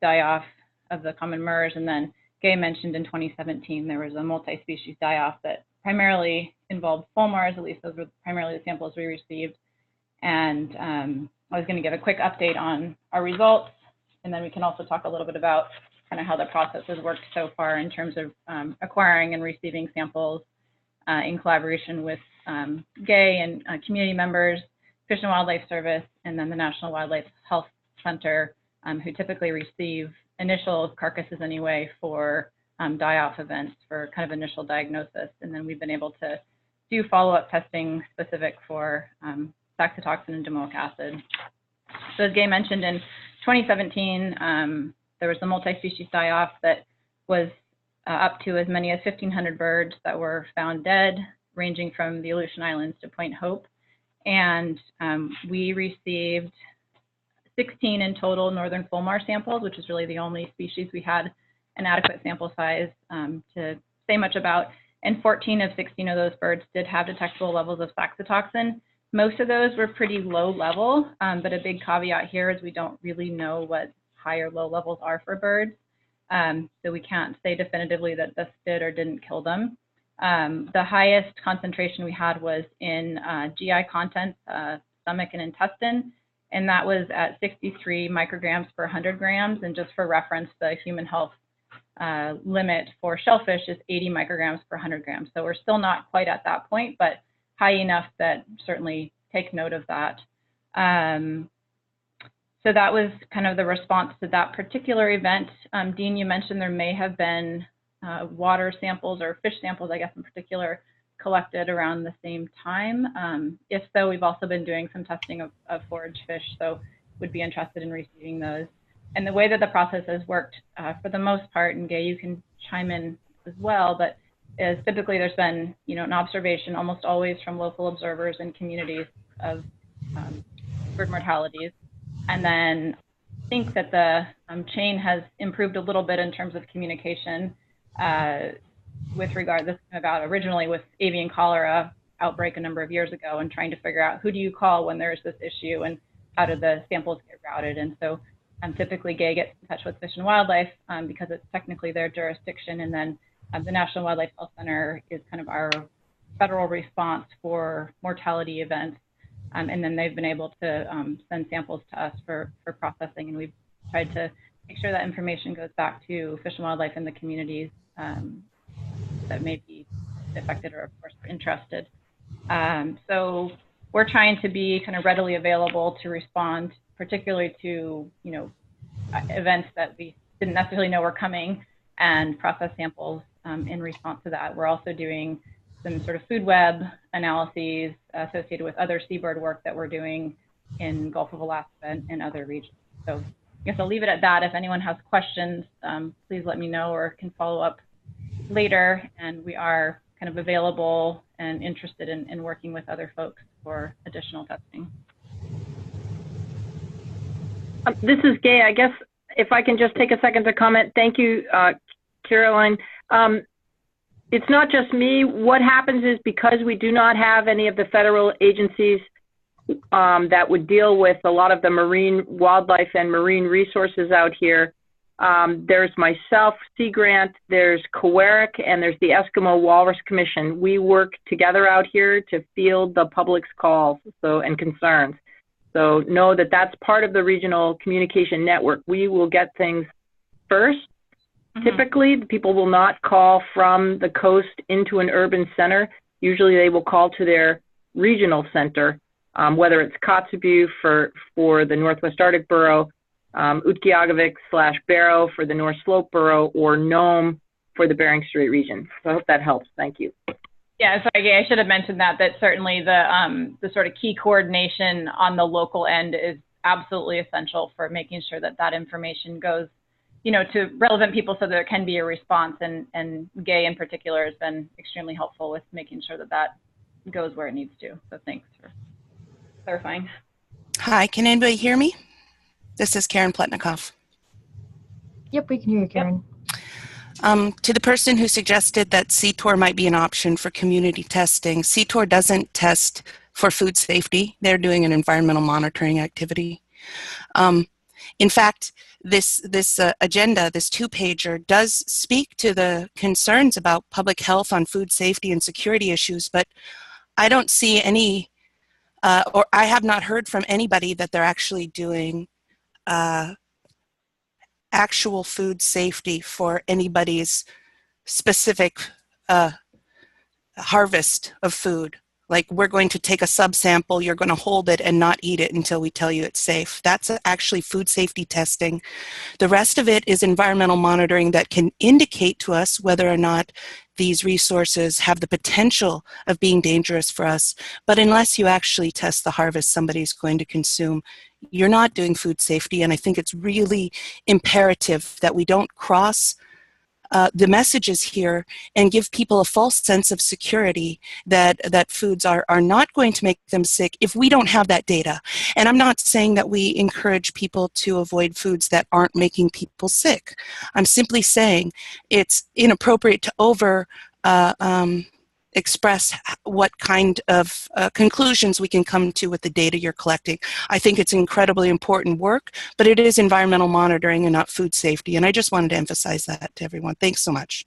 die-off of the common myrrhs, and then Gay mentioned in 2017 there was a multi-species die-off that primarily involved fulmars, at least those were primarily the samples we received. And I was going to give a quick update on our results, and then we can also talk a little bit about kind of how the process has worked so far in terms of acquiring and receiving samples in collaboration with Gay and community members, Fish and Wildlife Service, and then the National Wildlife Health Center, who typically receive initial carcasses anyway for die-off events for kind of initial diagnosis. And then we've been able to do follow-up testing specific for saxitoxin and domoic acid. So as Gay mentioned, in 2017, there was a multi-species die-off that was up to as many as 1,500 birds that were found dead, ranging from the Aleutian Islands to Point Hope. And we received 16 in total northern fulmar samples, which is really the only species we had an adequate sample size to say much about. And 14 of 16 of those birds did have detectable levels of saxitoxin. Most of those were pretty low level, but a big caveat here is we don't really know what high or low levels are for birds. So we can't say definitively that this did or didn't kill them. The highest concentration we had was in GI content, stomach and intestine, and that was at 63 micrograms per 100 grams. And just for reference, the human health limit for shellfish is 80 micrograms per 100 grams. So we're still not quite at that point, but high enough that certainly take note of that. So that was kind of the response to that particular event. Dean, you mentioned there may have been water samples or fish samples, I guess in particular, collected around the same time. If so, we've also been doing some testing of forage fish, so would be interested in receiving those. And the way that the process has worked for the most part, and Gay, you can chime in as well, but is typically there's been, an observation almost always from local observers and communities of bird mortalities. And then I think that the chain has improved a little bit in terms of communication with regard, this came about originally with avian cholera outbreak a number of years ago, and trying to figure out who do you call when there's this issue and how do the samples get routed. And so typically Gay gets in touch with Fish and Wildlife because it's technically their jurisdiction, and then the National Wildlife Health Center is kind of our federal response for mortality events. And then they've been able to send samples to us for processing, and we've tried to make sure that information goes back to Fish and Wildlife and the communities that may be affected or, of course, interested. So we're trying to be kind of readily available to respond, particularly to events that we didn't necessarily know were coming, and process samples in response to that. We're also doing some sort of food web analyses associated with other seabird work that we're doing in Gulf of Alaska and other regions. So I guess I'll leave it at that. If anyone has questions, please let me know or can follow up later. And we are kind of available and interested in working with other folks for additional testing.
This is Gay. I guess if I can just take a second to comment. Thank you, Caroline. It's not just me. What happens is, because we do not have any of the federal agencies that would deal with a lot of the marine wildlife and marine resources out here, there's myself, Sea Grant, there's COERIC, and there's the Eskimo Walrus Commission. We work together out here to field the public's calls and concerns. So know that that's part of the regional communication network. We will get things first. Typically, people will not call from the coast into an urban center. Usually they will call to their regional center, whether it's Kotzebue for the Northwest Arctic Borough, Utqiagvik/Barrow for the North Slope Borough, or Nome for the Bering Strait region. So I hope that helps. Thank you.
Yeah, sorry, I should have mentioned that certainly the sort of key coordination on the local end is absolutely essential for making sure that that information goes to relevant people so there can be a response, and Gay in particular has been extremely helpful with making sure that that goes where it needs to. So thanks for clarifying.
Hi, can anybody hear me? This is Karen Pletnikoff.
Yep, we can hear you, Karen.
To the person who suggested that CTOR might be an option for community testing, CTOR doesn't test for food safety. They're doing an environmental monitoring activity. In fact, this agenda, this two-pager, does speak to the concerns about public health on food safety and security issues, but I don't see any, or I have not heard from anybody that they're actually doing actual food safety for anybody's specific harvest of food. Like, we're going to take a subsample, you're going to hold it and not eat it until we tell you it's safe. That's actually food safety testing. The rest of it is environmental monitoring that can indicate to us whether or not these resources have the potential of being dangerous for us. But unless you actually test the harvest somebody's going to consume, you're not doing food safety. And I think it's really imperative that we don't cross the messages here and give people a false sense of security that foods are not going to make them sick if we don't have that data. And I'm not saying that we encourage people to avoid foods that aren't making people sick. I'm simply saying it's inappropriate to express what kind of conclusions we can come to with the data you're collecting. I think it's incredibly important work, but it is environmental monitoring and not food safety. And I just wanted to emphasize that to everyone. Thanks so much.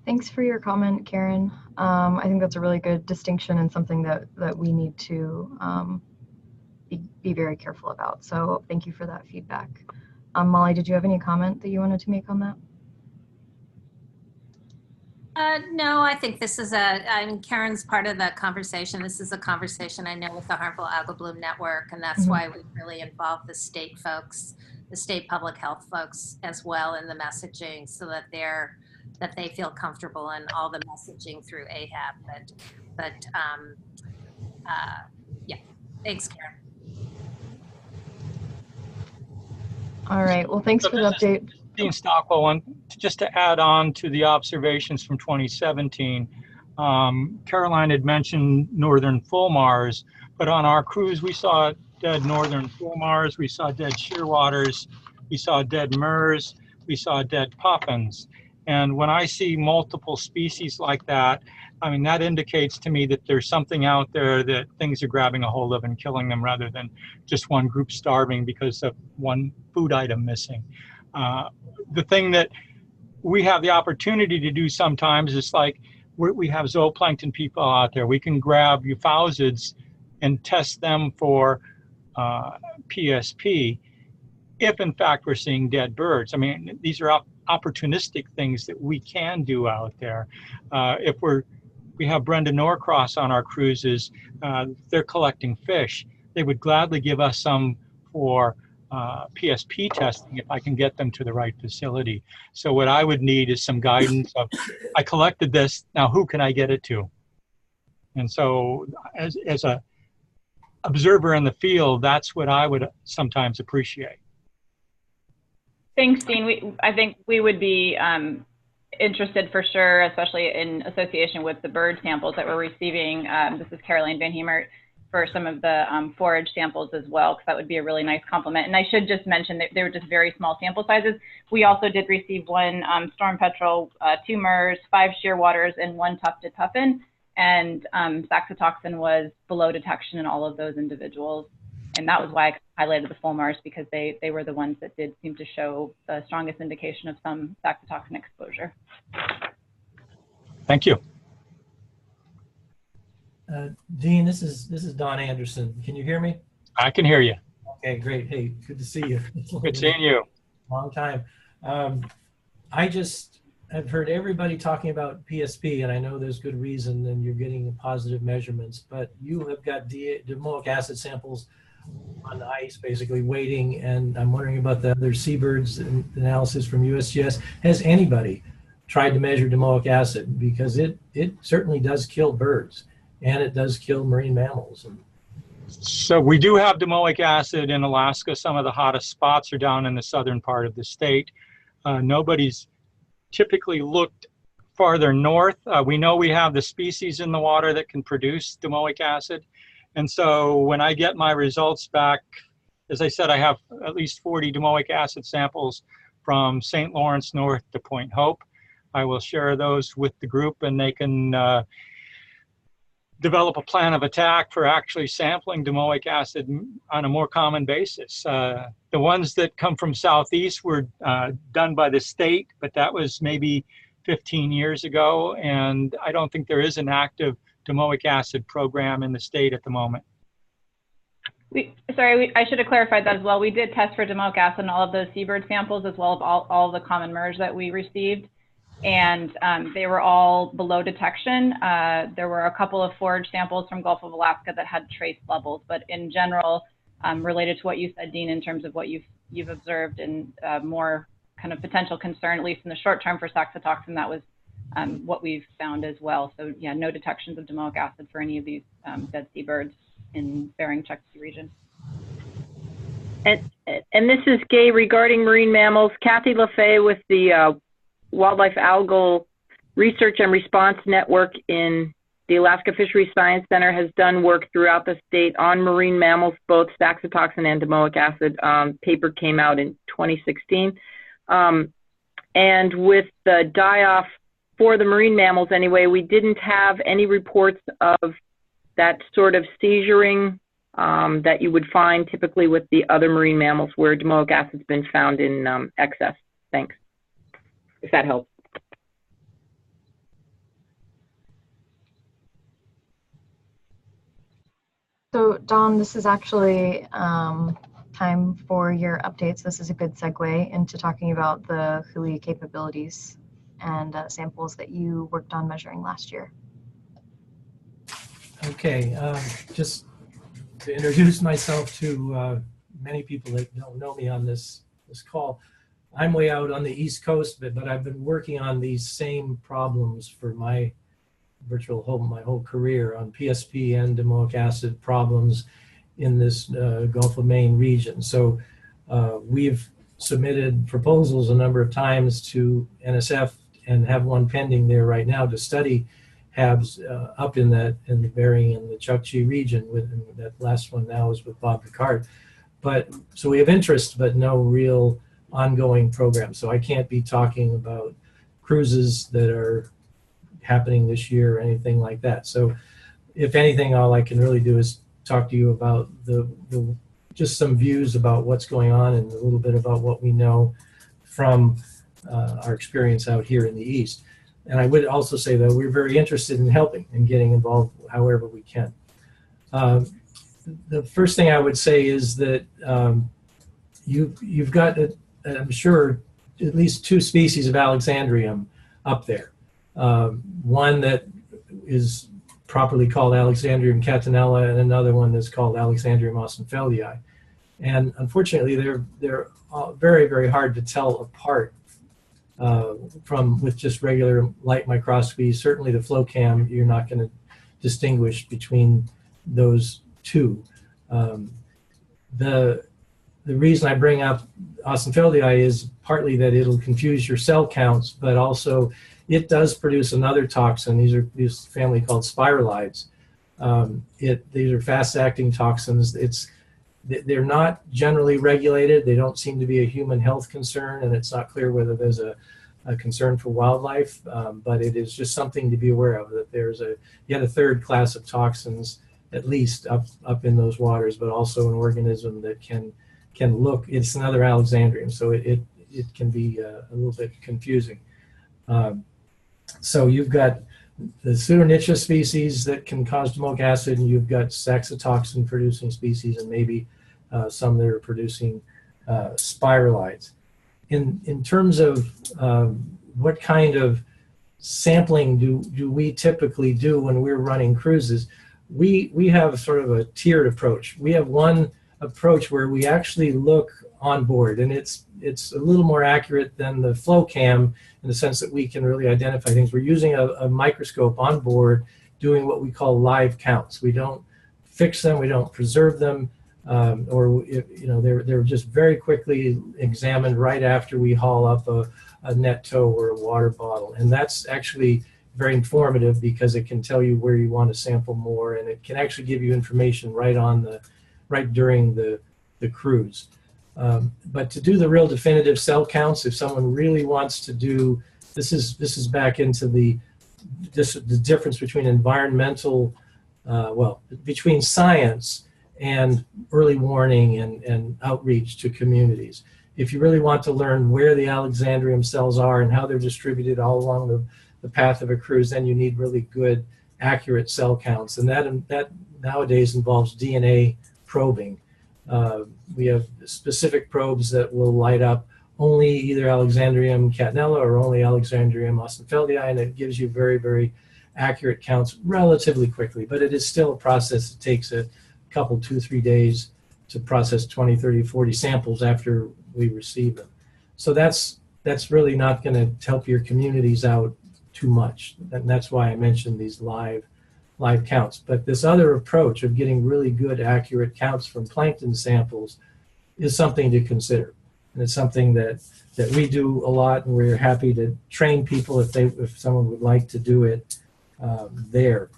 Thanks for your comment, Karen. I think that's a really good distinction and something that we need to be very careful about. So thank you for that feedback. Molly, did you have any comment that you wanted to make on that?
No, I think this is I mean, Karen's part of the conversation. This is a conversation I know with the Harmful Algal Bloom Network, and that's why we really involve the state folks, the state public health folks as well in the messaging, so that they feel comfortable in all the messaging through AHAB. Yeah, thanks, Karen.
All right, well, thanks for the update.
Dean Stockwell, just to add on to the observations from 2017, Caroline had mentioned northern fulmars, but on our cruise we saw dead northern fulmars, we saw dead shearwaters, we saw dead murres, we saw dead puffins. And when I see multiple species like that, I mean, that indicates to me that there's something out there that things are grabbing a hold of and killing them, rather than just one group starving because of one food item missing. The thing that we have the opportunity to do sometimes is, like, we have zooplankton people out there. We can grab euphausiids and test them for PSP if in fact we're seeing dead birds. I mean, these are opportunistic things that we can do out there. If we have Brenda Norcross on our cruises, they're collecting fish. They would gladly give us some for PSP testing if I can get them to the right facility. So what I would need is some guidance of, I collected this, now who can I get it to? And so as a observer in the field, that's what I would sometimes appreciate.
Thanks, Dean. I think we would be interested for sure, especially in association with the bird samples that we're receiving. This is Caroline Van Hemert, for some of the forage samples as well, because that would be a really nice complement. And I should just mention that they were just very small sample sizes. We also did receive one storm petrel, 2 murres, 5 shearwaters, and 1 tufted puffin. And saxitoxin was below detection in all of those individuals. And that was why I highlighted the fulmars, because they were the ones that did seem to show the strongest indication of some saxitoxin exposure.
Thank you.
Dean, this is Don Anderson. Can you hear me?
I can hear you.
Okay, great. Hey, good to see you.
Good seeing you.
Long time. I've heard everybody talking about PSP, and I know there's good reason, and you're getting positive measurements, but you have got domoic acid samples on the ice, basically waiting, and I'm wondering about the other seabirds analysis from USGS. Has anybody tried to measure domoic acid? Because it certainly does kill birds, and it does kill marine mammals.
So we do have domoic acid in Alaska. Some of the hottest spots are down in the southern part of the state. Nobody's typically looked farther north. We know we have the species in the water that can produce domoic acid. And so when I get my results back, as I said, I have at least 40 domoic acid samples from St. Lawrence north to Point Hope. I will share those with the group, and they can develop a plan of attack for actually sampling domoic acid on a more common basis. The ones that come from southeast were done by the state, but that was maybe 15 years ago, and I don't think there is an active domoic acid program in the state at the moment.
I should have clarified that as well. We did test for domoic acid in all of those seabird samples, as well as all the common murres that we received. And they were all below detection. There were a couple of forage samples from Gulf of Alaska that had trace levels, but in general, related to what you said, Dean, in terms of what you've observed and more kind of potential concern, at least in the short term, for saxitoxin, that was what we've found as well. So yeah, no detections of domoic acid for any of these dead seabirds in Bering Chukchi region.
And this is Gay regarding marine mammals. Kathy LaFay with the Wildlife Algal Research and Response Network in the Alaska Fisheries Science Center has done work throughout the state on marine mammals, both saxitoxin and domoic acid. Paper came out in 2016. And with the die-off for the marine mammals anyway, we didn't have any reports of that sort of seizuring that you would find typically with the other marine mammals where domoic acid's been found in excess. Thanks, if that helps.
So Don, this is actually time for your updates. This is a good segue into talking about the HUI capabilities and samples that you worked on measuring last year.
Okay, just to introduce myself to many people that don't know me on this call. I'm way out on the East Coast, but I've been working on these same problems for my my whole career on PSP and domoic acid problems in this Gulf of Maine region. So we've submitted proposals a number of times to NSF and have one pending there right now to study HABs up in the Bering and the Chukchi region. With that last one now is with Bob Picard. But so we have interest, but no real ongoing program. So I can't be talking about cruises that are happening this year or anything like that. So if anything, all I can really do is talk to you about just some views about what's going on and a little bit about what we know from our experience out here in the East. And I would also say that we're very interested in helping and getting involved however we can. The first thing I would say is that you've got, I'm sure, at least 2 species of Alexandrium up there. One that is properly called Alexandrium catenella and another one that's called Alexandrium aussenfeldii. And unfortunately, they're very, very hard to tell apart with just regular light microscopy. Certainly the flow cam, you're not going to distinguish between those 2. The reason I bring up aussenfeldii is partly that it'll confuse your cell counts, but also it does produce another toxin. These are this family called spiralides. These are fast-acting toxins. They're not generally regulated. They don't seem to be a human health concern, and it's not clear whether there's a concern for wildlife. But it is just something to be aware of, that there's yet a 3rd class of toxins, at least up in those waters, but also an organism that can look. It's another Alexandrium, so it can be a little bit confusing. So you've got the pseudonychia species that can cause domoic acid, and you've got saxitoxin producing species, and maybe some that are producing spiralides. In terms of what kind of sampling do we typically do when we're running cruises, we have sort of a tiered approach. We have one approach where we actually look on board, and it's a little more accurate than the flow cam in the sense that we can really identify things. We're using a microscope on board doing what we call live counts. We don't fix them, we don't preserve them, they're just very quickly examined right after we haul up a net tow or a water bottle. And that's actually very informative because it can tell you where you want to sample more, and it can actually give you information right during the cruise. But to do the real definitive cell counts, if someone really wants to do, this is back into the difference between environmental, between science and early warning and outreach to communities. If you really want to learn where the Alexandrium cells are and how they're distributed all along the path of a cruise, then you need really good, accurate cell counts. And that nowadays involves DNA probing. We have specific probes that will light up only either Alexandrium catenella or only Alexandrium aussenfeldii, and it gives you very, very accurate counts relatively quickly. But it is still a process that takes a couple, 2-3 days to process 20, 30, 40 samples after we receive them. So that's really not going to help your communities out too much. And that's why I mentioned these live counts. But this other approach of getting really good, accurate counts from plankton samples is something to consider. And it's something that we do a lot, and we're happy to train people if someone would like to do it there.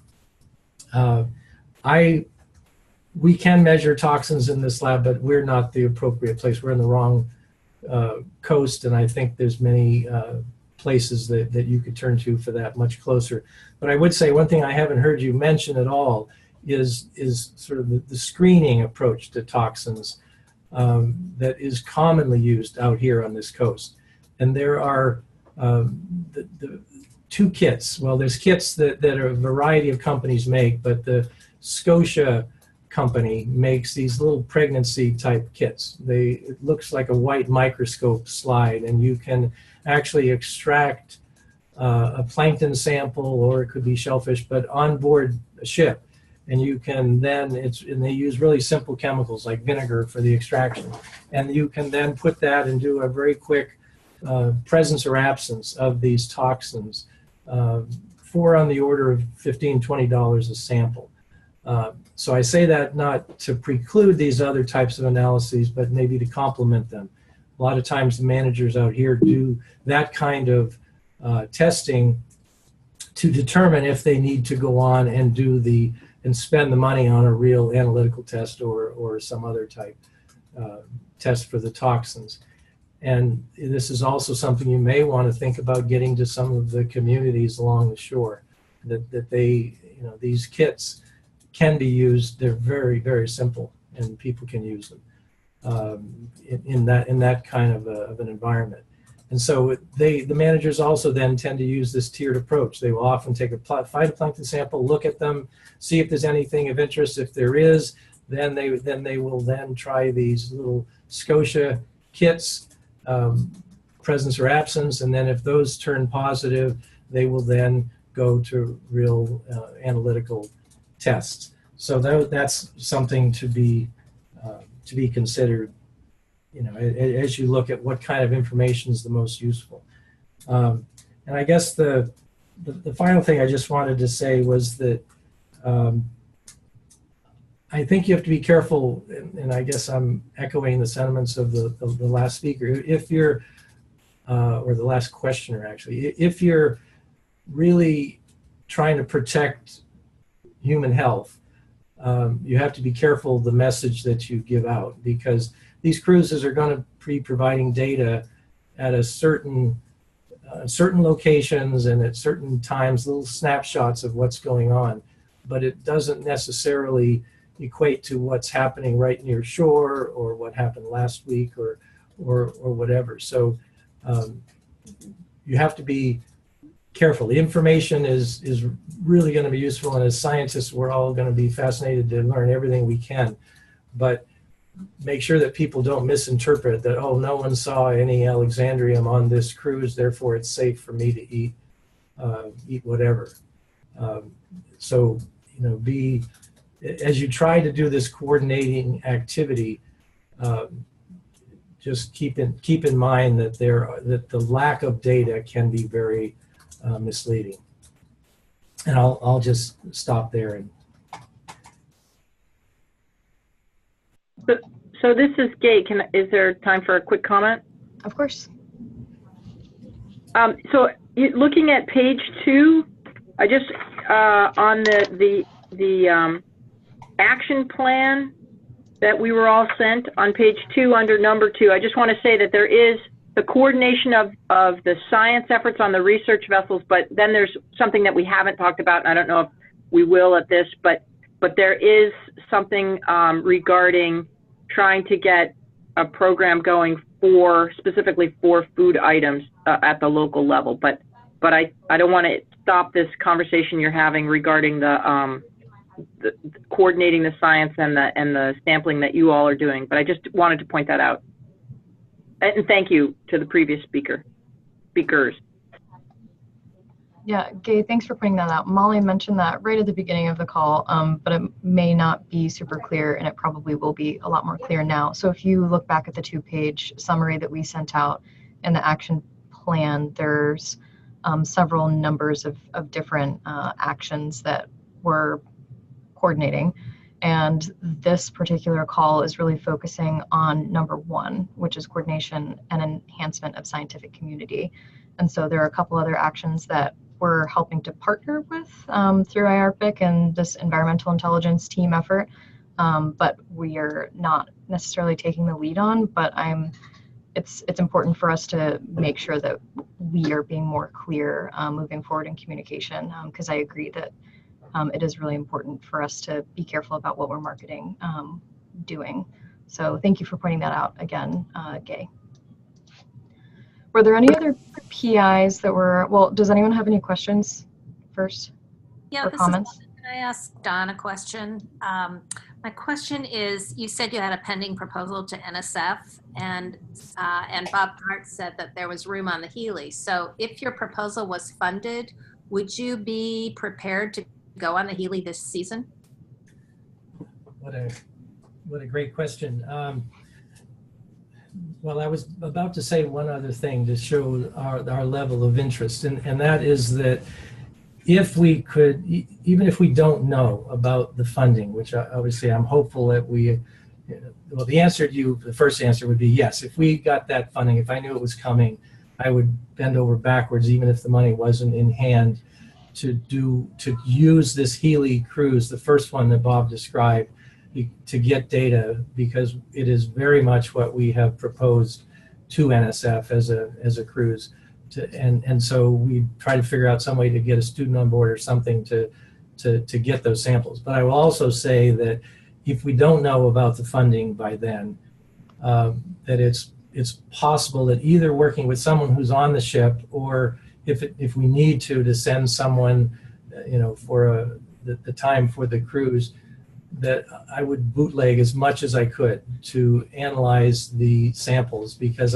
We can measure toxins in this lab, but we're not the appropriate place. We're in the wrong coast, and I think there's many places that you could turn to for that much closer. But I would say one thing I haven't heard you mention at all is sort of the screening approach to toxins that is commonly used out here on this coast. And there are the two kits. Well, there's kits that a variety of companies make, but the Scotia company makes these little pregnancy type kits. It looks like a white microscope slide, and you can actually extract a plankton sample, or it could be shellfish, but on board a ship. And you can then, and they use really simple chemicals like vinegar for the extraction. And you can then put that and do a very quick presence or absence of these toxins for on the order of $15, $20 a sample. So I say that not to preclude these other types of analyses, but maybe to complement them. A lot of times the managers out here do that kind of testing to determine if they need to go on and spend the money on a real analytical test or some other type test for the toxins. And this is also something you may want to think about getting to some of the communities along the shore, that they, these kits can be used. They're very, very simple, and people can use them in that kind of an environment. And so the managers also then tend to use this tiered approach. They will often take a phytoplankton sample, look at them, see if there's anything of interest. If there is, then they will then try these little Scotia kits, presence or absence, and then if those turn positive, they will then go to real analytical tests. So that's something to be considered, as you look at what kind of information is the most useful. And I guess the final thing I just wanted to say was that I think you have to be careful, and I guess I'm echoing the sentiments of the last speaker. If you're, or the last questioner actually, if you're really trying to protect human health, you have to be careful the message that you give out, because these cruises are going to be providing data at a certain locations and at certain times, little snapshots of what's going on, but it doesn't necessarily equate to what's happening right near shore or what happened last week or whatever. So you have to be careful. The information is really going to be useful, and as scientists, we're all going to be fascinated to learn everything we can. But make sure that people don't misinterpret that, oh, no one saw any Alexandrium on this cruise, therefore it's safe for me to eat whatever. So, as you try to do this coordinating activity, just keep in mind that that the lack of data can be very misleading. And I'll just stop there.
So this is Gay. Is there time for a quick comment?
Of course.
So looking at page 2, I just on the action plan that we were all sent on page 2 under number 2. I just want to say that there is the coordination of the science efforts on the research vessels, but then there's something that we haven't talked about, and I don't know if we will at this, but there is something regarding trying to get a program going specifically for food items at the local level. But I don't want to stop this conversation you're having regarding the coordinating the science and the sampling that you all are doing. But I just wanted to point that out. And thank you to the previous speakers.
Yeah, Gay, thanks for pointing that out. Molly mentioned that right at the beginning of the call, but it may not be super clear, and it probably will be a lot more clear now. So if you look back at the 2-page summary that we sent out in the action plan, there's several numbers of different actions that we're coordinating. And this particular call is really focusing on number one, which is coordination and enhancement of scientific community. And so there are a couple other actions that we're helping to partner with through IARPC and this environmental intelligence team effort, but we are not necessarily taking the lead on, but it's important for us to make sure that we are being more clear moving forward in communication, because I agree that it is really important for us to be careful about what we're marketing doing. So thank you for pointing that out again, Gay. Were there any other PIs that were, well, does anyone have any questions first?
Yeah,
or comments?
Can I ask Don a question? My question is, you said you had a pending proposal to NSF, and Bob Hart said that there was room on the Healy. So if your proposal was funded, would you be prepared to go on the Healy this season?
What a great question. Well, I was about to say one other thing to show our level of interest, and that is that if we could, even if we don't know about the funding, which obviously I'm hopeful that we, well, the answer to you, the first answer would be yes. If we got that funding, if I knew it was coming, I would bend over backwards, even if the money wasn't in hand, to use this Healy cruise, the first one that Bob described, to get data, because it is very much what we have proposed to NSF as a cruise. And so we try to figure out some way to get a student on board or something to get those samples. But I will also say that if we don't know about the funding by then, that it's possible that either working with someone who's on the ship, or if we need to send someone, for the time for the cruise, that I would bootleg as much as I could to analyze the samples, because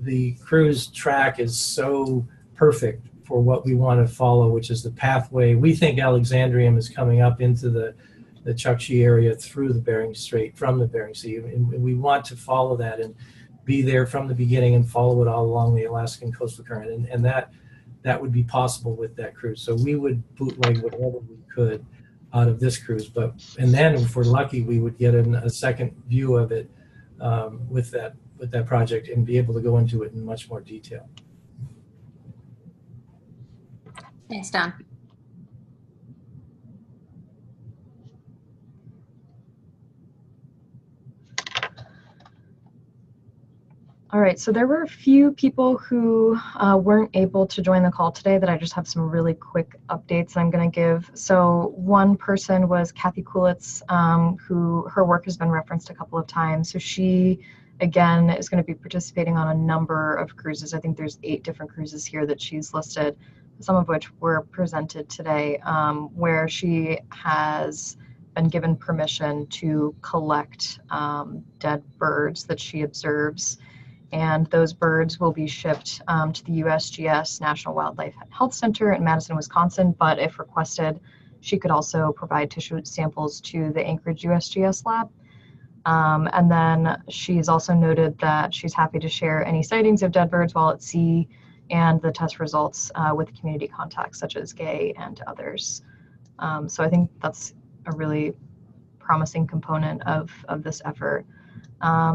the cruise track is so perfect for what we want to follow, which is the pathway. We think Alexandrium is coming up into the Chukchi area through the Bering Strait from the Bering Sea, and we want to follow that and be there from the beginning and follow it all along the Alaskan coastal current, and that would be possible with that cruise. So we would bootleg whatever we could out of this cruise, and then if we're lucky, we would get a second view of it with that project and be able to go into it in much more detail.
Thanks, Don.
All right, so there were a few people who weren't able to join the call today that I just have some really quick updates I'm going to give. So one person was Kathy Kulitz, who her work has been referenced a couple of times. So she, again, is going to be participating on a number of cruises. I think there's 8 different cruises here that she's listed, some of which were presented today, where she has been given permission to collect dead birds that she observes. And those birds will be shipped to the USGS National Wildlife Health Center in Madison, Wisconsin, but if requested, she could also provide tissue samples to the Anchorage USGS lab. And then she's also noted that she's happy to share any sightings of dead birds while at sea and the test results with community contacts such as Gay and others. So I think that's a really promising component of this effort.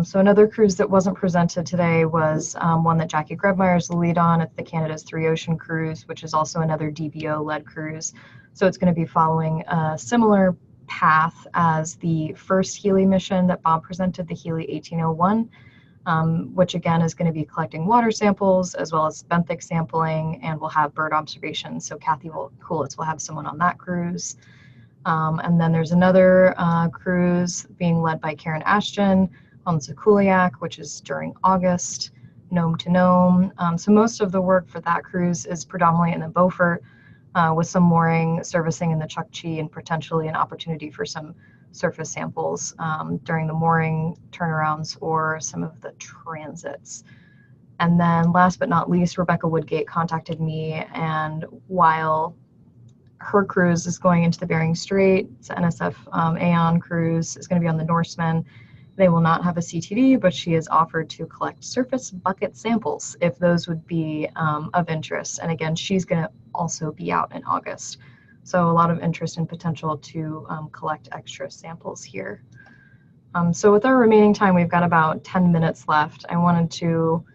So another cruise that wasn't presented today was one that Jackie Grebmeyer is the lead on. It's the Canada's Three Ocean Cruise, which is also another DBO-led cruise. So it's going to be following a similar path as the first Healy mission that Bob presented, the Healy 1801, which again is going to be collecting water samples as well as benthic sampling, and we'll have bird observations. So Kathy Kulitz will have someone on that cruise. And then there's another cruise being led by Karen Ashton on Sekuliak, which is during August, Nome to Nome. So most of the work for that cruise is predominantly in the Beaufort, with some mooring, servicing in the Chukchi, and potentially an opportunity for some surface samples during the mooring turnarounds or some of the transits. And then last but not least, Rebecca Woodgate contacted me, and while her cruise is going into the Bering Strait, it's the NSF Aeon cruise, is going to be on the Norseman. They will not have a CTD, but she has offered to collect surface bucket samples if those would be of interest. And again, she's going to also be out in August. So a lot of interest and potential to collect extra samples here. So with our remaining time, we've got about 10 minutes left. I wanted to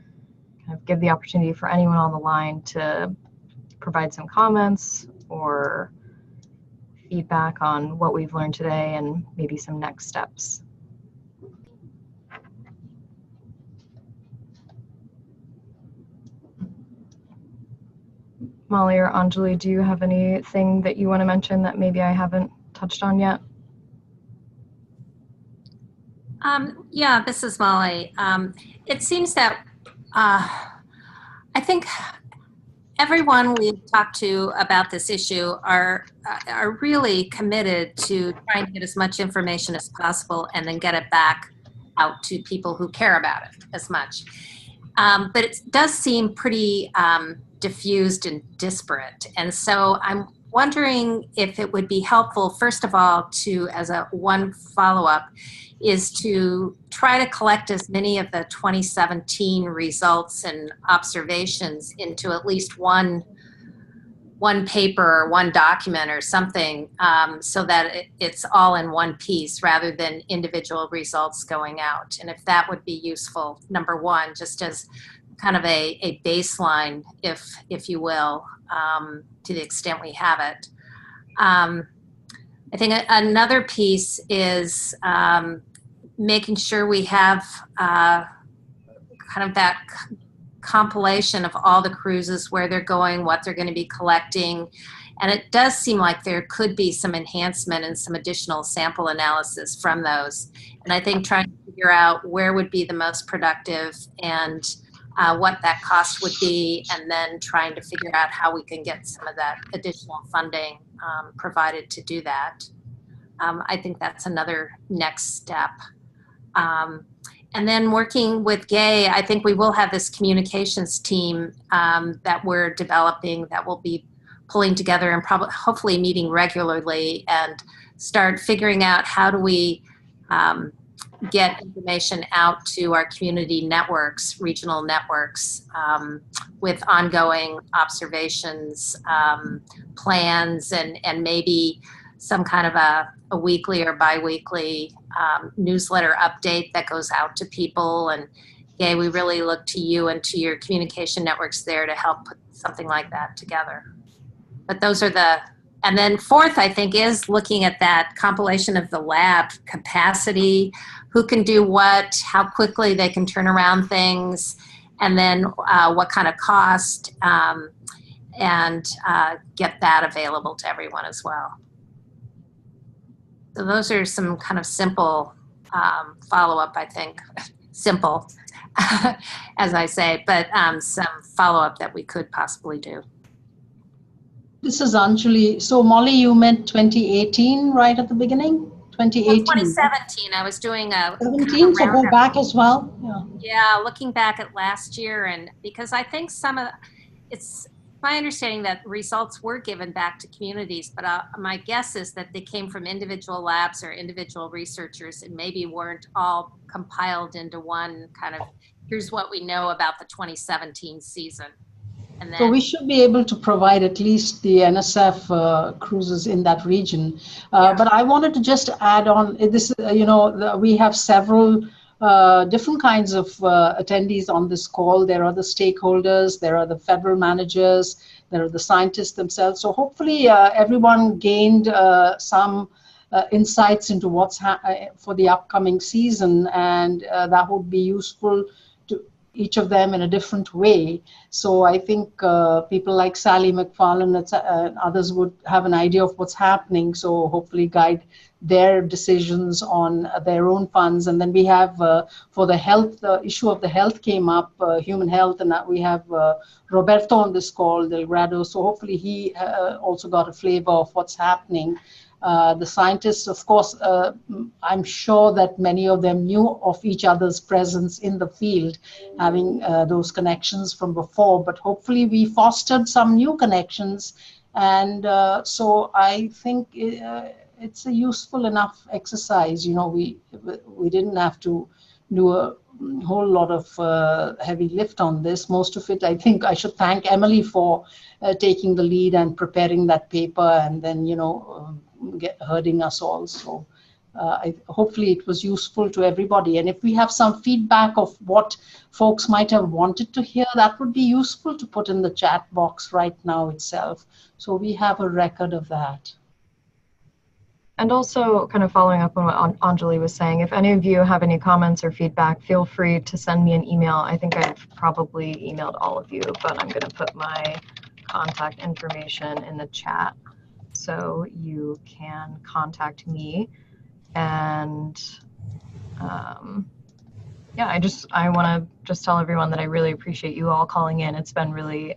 kind of give the opportunity for anyone on the line to provide some comments or feedback on what we've learned today and maybe some next steps. Molly or Anjali, do you have anything that you want to mention that maybe I haven't touched on yet?
Yeah, this is Molly. It seems that I think everyone we've talked to about this issue are really committed to trying to get as much information as possible and then get it back out to people who care about it as much. But it does seem pretty diffused and disparate. And so I'm wondering if it would be helpful, first of all, to, as a one follow-up, is to try to collect as many of the 2017 results and observations into at least one paper or one document or something, so that it's all in one piece rather than individual results going out. And if that would be useful, number one, just as kind of a baseline, if you will, to the extent we have it. I think another piece is making sure we have kind of that compilation of all the cruises, where they're going, what they're going to be collecting. And it does seem like there could be some enhancement and some additional sample analysis from those. And I think trying to figure out where would be the most productive and what that cost would be, and then trying to figure out how we can get some of that additional funding provided to do that. I think that's another next step. And then working with Gay, I think we will have this communications team that we're developing that will be pulling together and probably hopefully meeting regularly and start figuring out how do we get information out to our community networks, regional networks, with ongoing observations, plans, and maybe some kind of a weekly or bi-weekly newsletter update that goes out to people. And Gay, we really look to you and to your communication networks there to help put something like that together. But those are and then fourth, I think, is looking at that compilation of the lab capacity, who can do what, how quickly they can turn around things, and then what kind of cost, and get that available to everyone as well. So those are some kind of simple follow-up, I think. Simple, as I say, but some follow-up that we could possibly do.
This is Anjali. So Molly, you meant 2018 right at the beginning? 2018?
Well, 2017, I was doing a
17, so go back as well?
Yeah, looking back at last year, and because I think it's my understanding that results were given back to communities, but my guess is that they came from individual labs or individual researchers and maybe weren't all compiled into one kind of, here's what we know about the 2017 season. And then,
so we should be able to provide at least the NSF cruises in that region. But I wanted to just add on this, we have several different kinds of attendees on this call. There are the stakeholders, there are the federal managers, there are the scientists themselves. So hopefully everyone gained some insights into what's for the upcoming season, and that would be useful to each of them in a different way. So I think people like Sally McFarlane and others would have an idea of what's happening, so hopefully guide their decisions on their own funds. And then we have for the health, the issue of the health came up, human health, and we have Roberto on this call, Delgado, so hopefully he also got a flavor of what's happening. The scientists, of course, I'm sure that many of them knew of each other's presence in the field, having those connections from before, but hopefully we fostered some new connections. And so I think it's a useful enough exercise. You know, we didn't have to do a whole lot of heavy lift on this. Most of it, I think I should thank Emily for taking the lead and preparing that paper, and then, you know, herding us all. So hopefully it was useful to everybody. And if we have some feedback of what folks might have wanted to hear, that would be useful to put in the chat box right now itself. So we have a record of that.
And also, kind of following up on what Anjali was saying, if any of you have any comments or feedback, feel free to send me an email. I think I've probably emailed all of you, but I'm going to put my contact information in the chat so you can contact me. And yeah, I want to just tell everyone that I really appreciate you all calling in. It's been really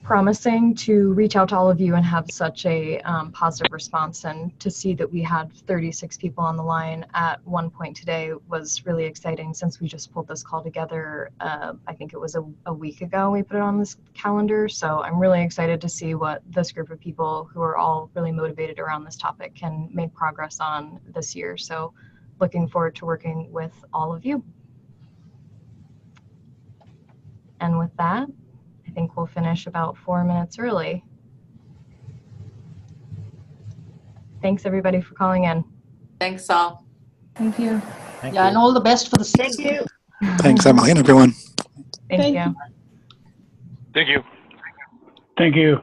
promising to reach out to all of you and have such a positive response, and to see that we had 36 people on the line at one point today was really exciting, since we just pulled this call together. I think it was a week ago we put it on this calendar, so I'm really excited to see what this group of people who are all really motivated around this topic can make progress on this year. So looking forward to working with all of you. And with that, I think we'll finish about 4 minutes early. Thanks everybody for calling in.
Thanks all.
Thank you.
Thank
yeah,
you.
and all the best for the season.
Thank you.
Thanks, Emily, and everyone.
Thank you.
Thank you.
Thank you.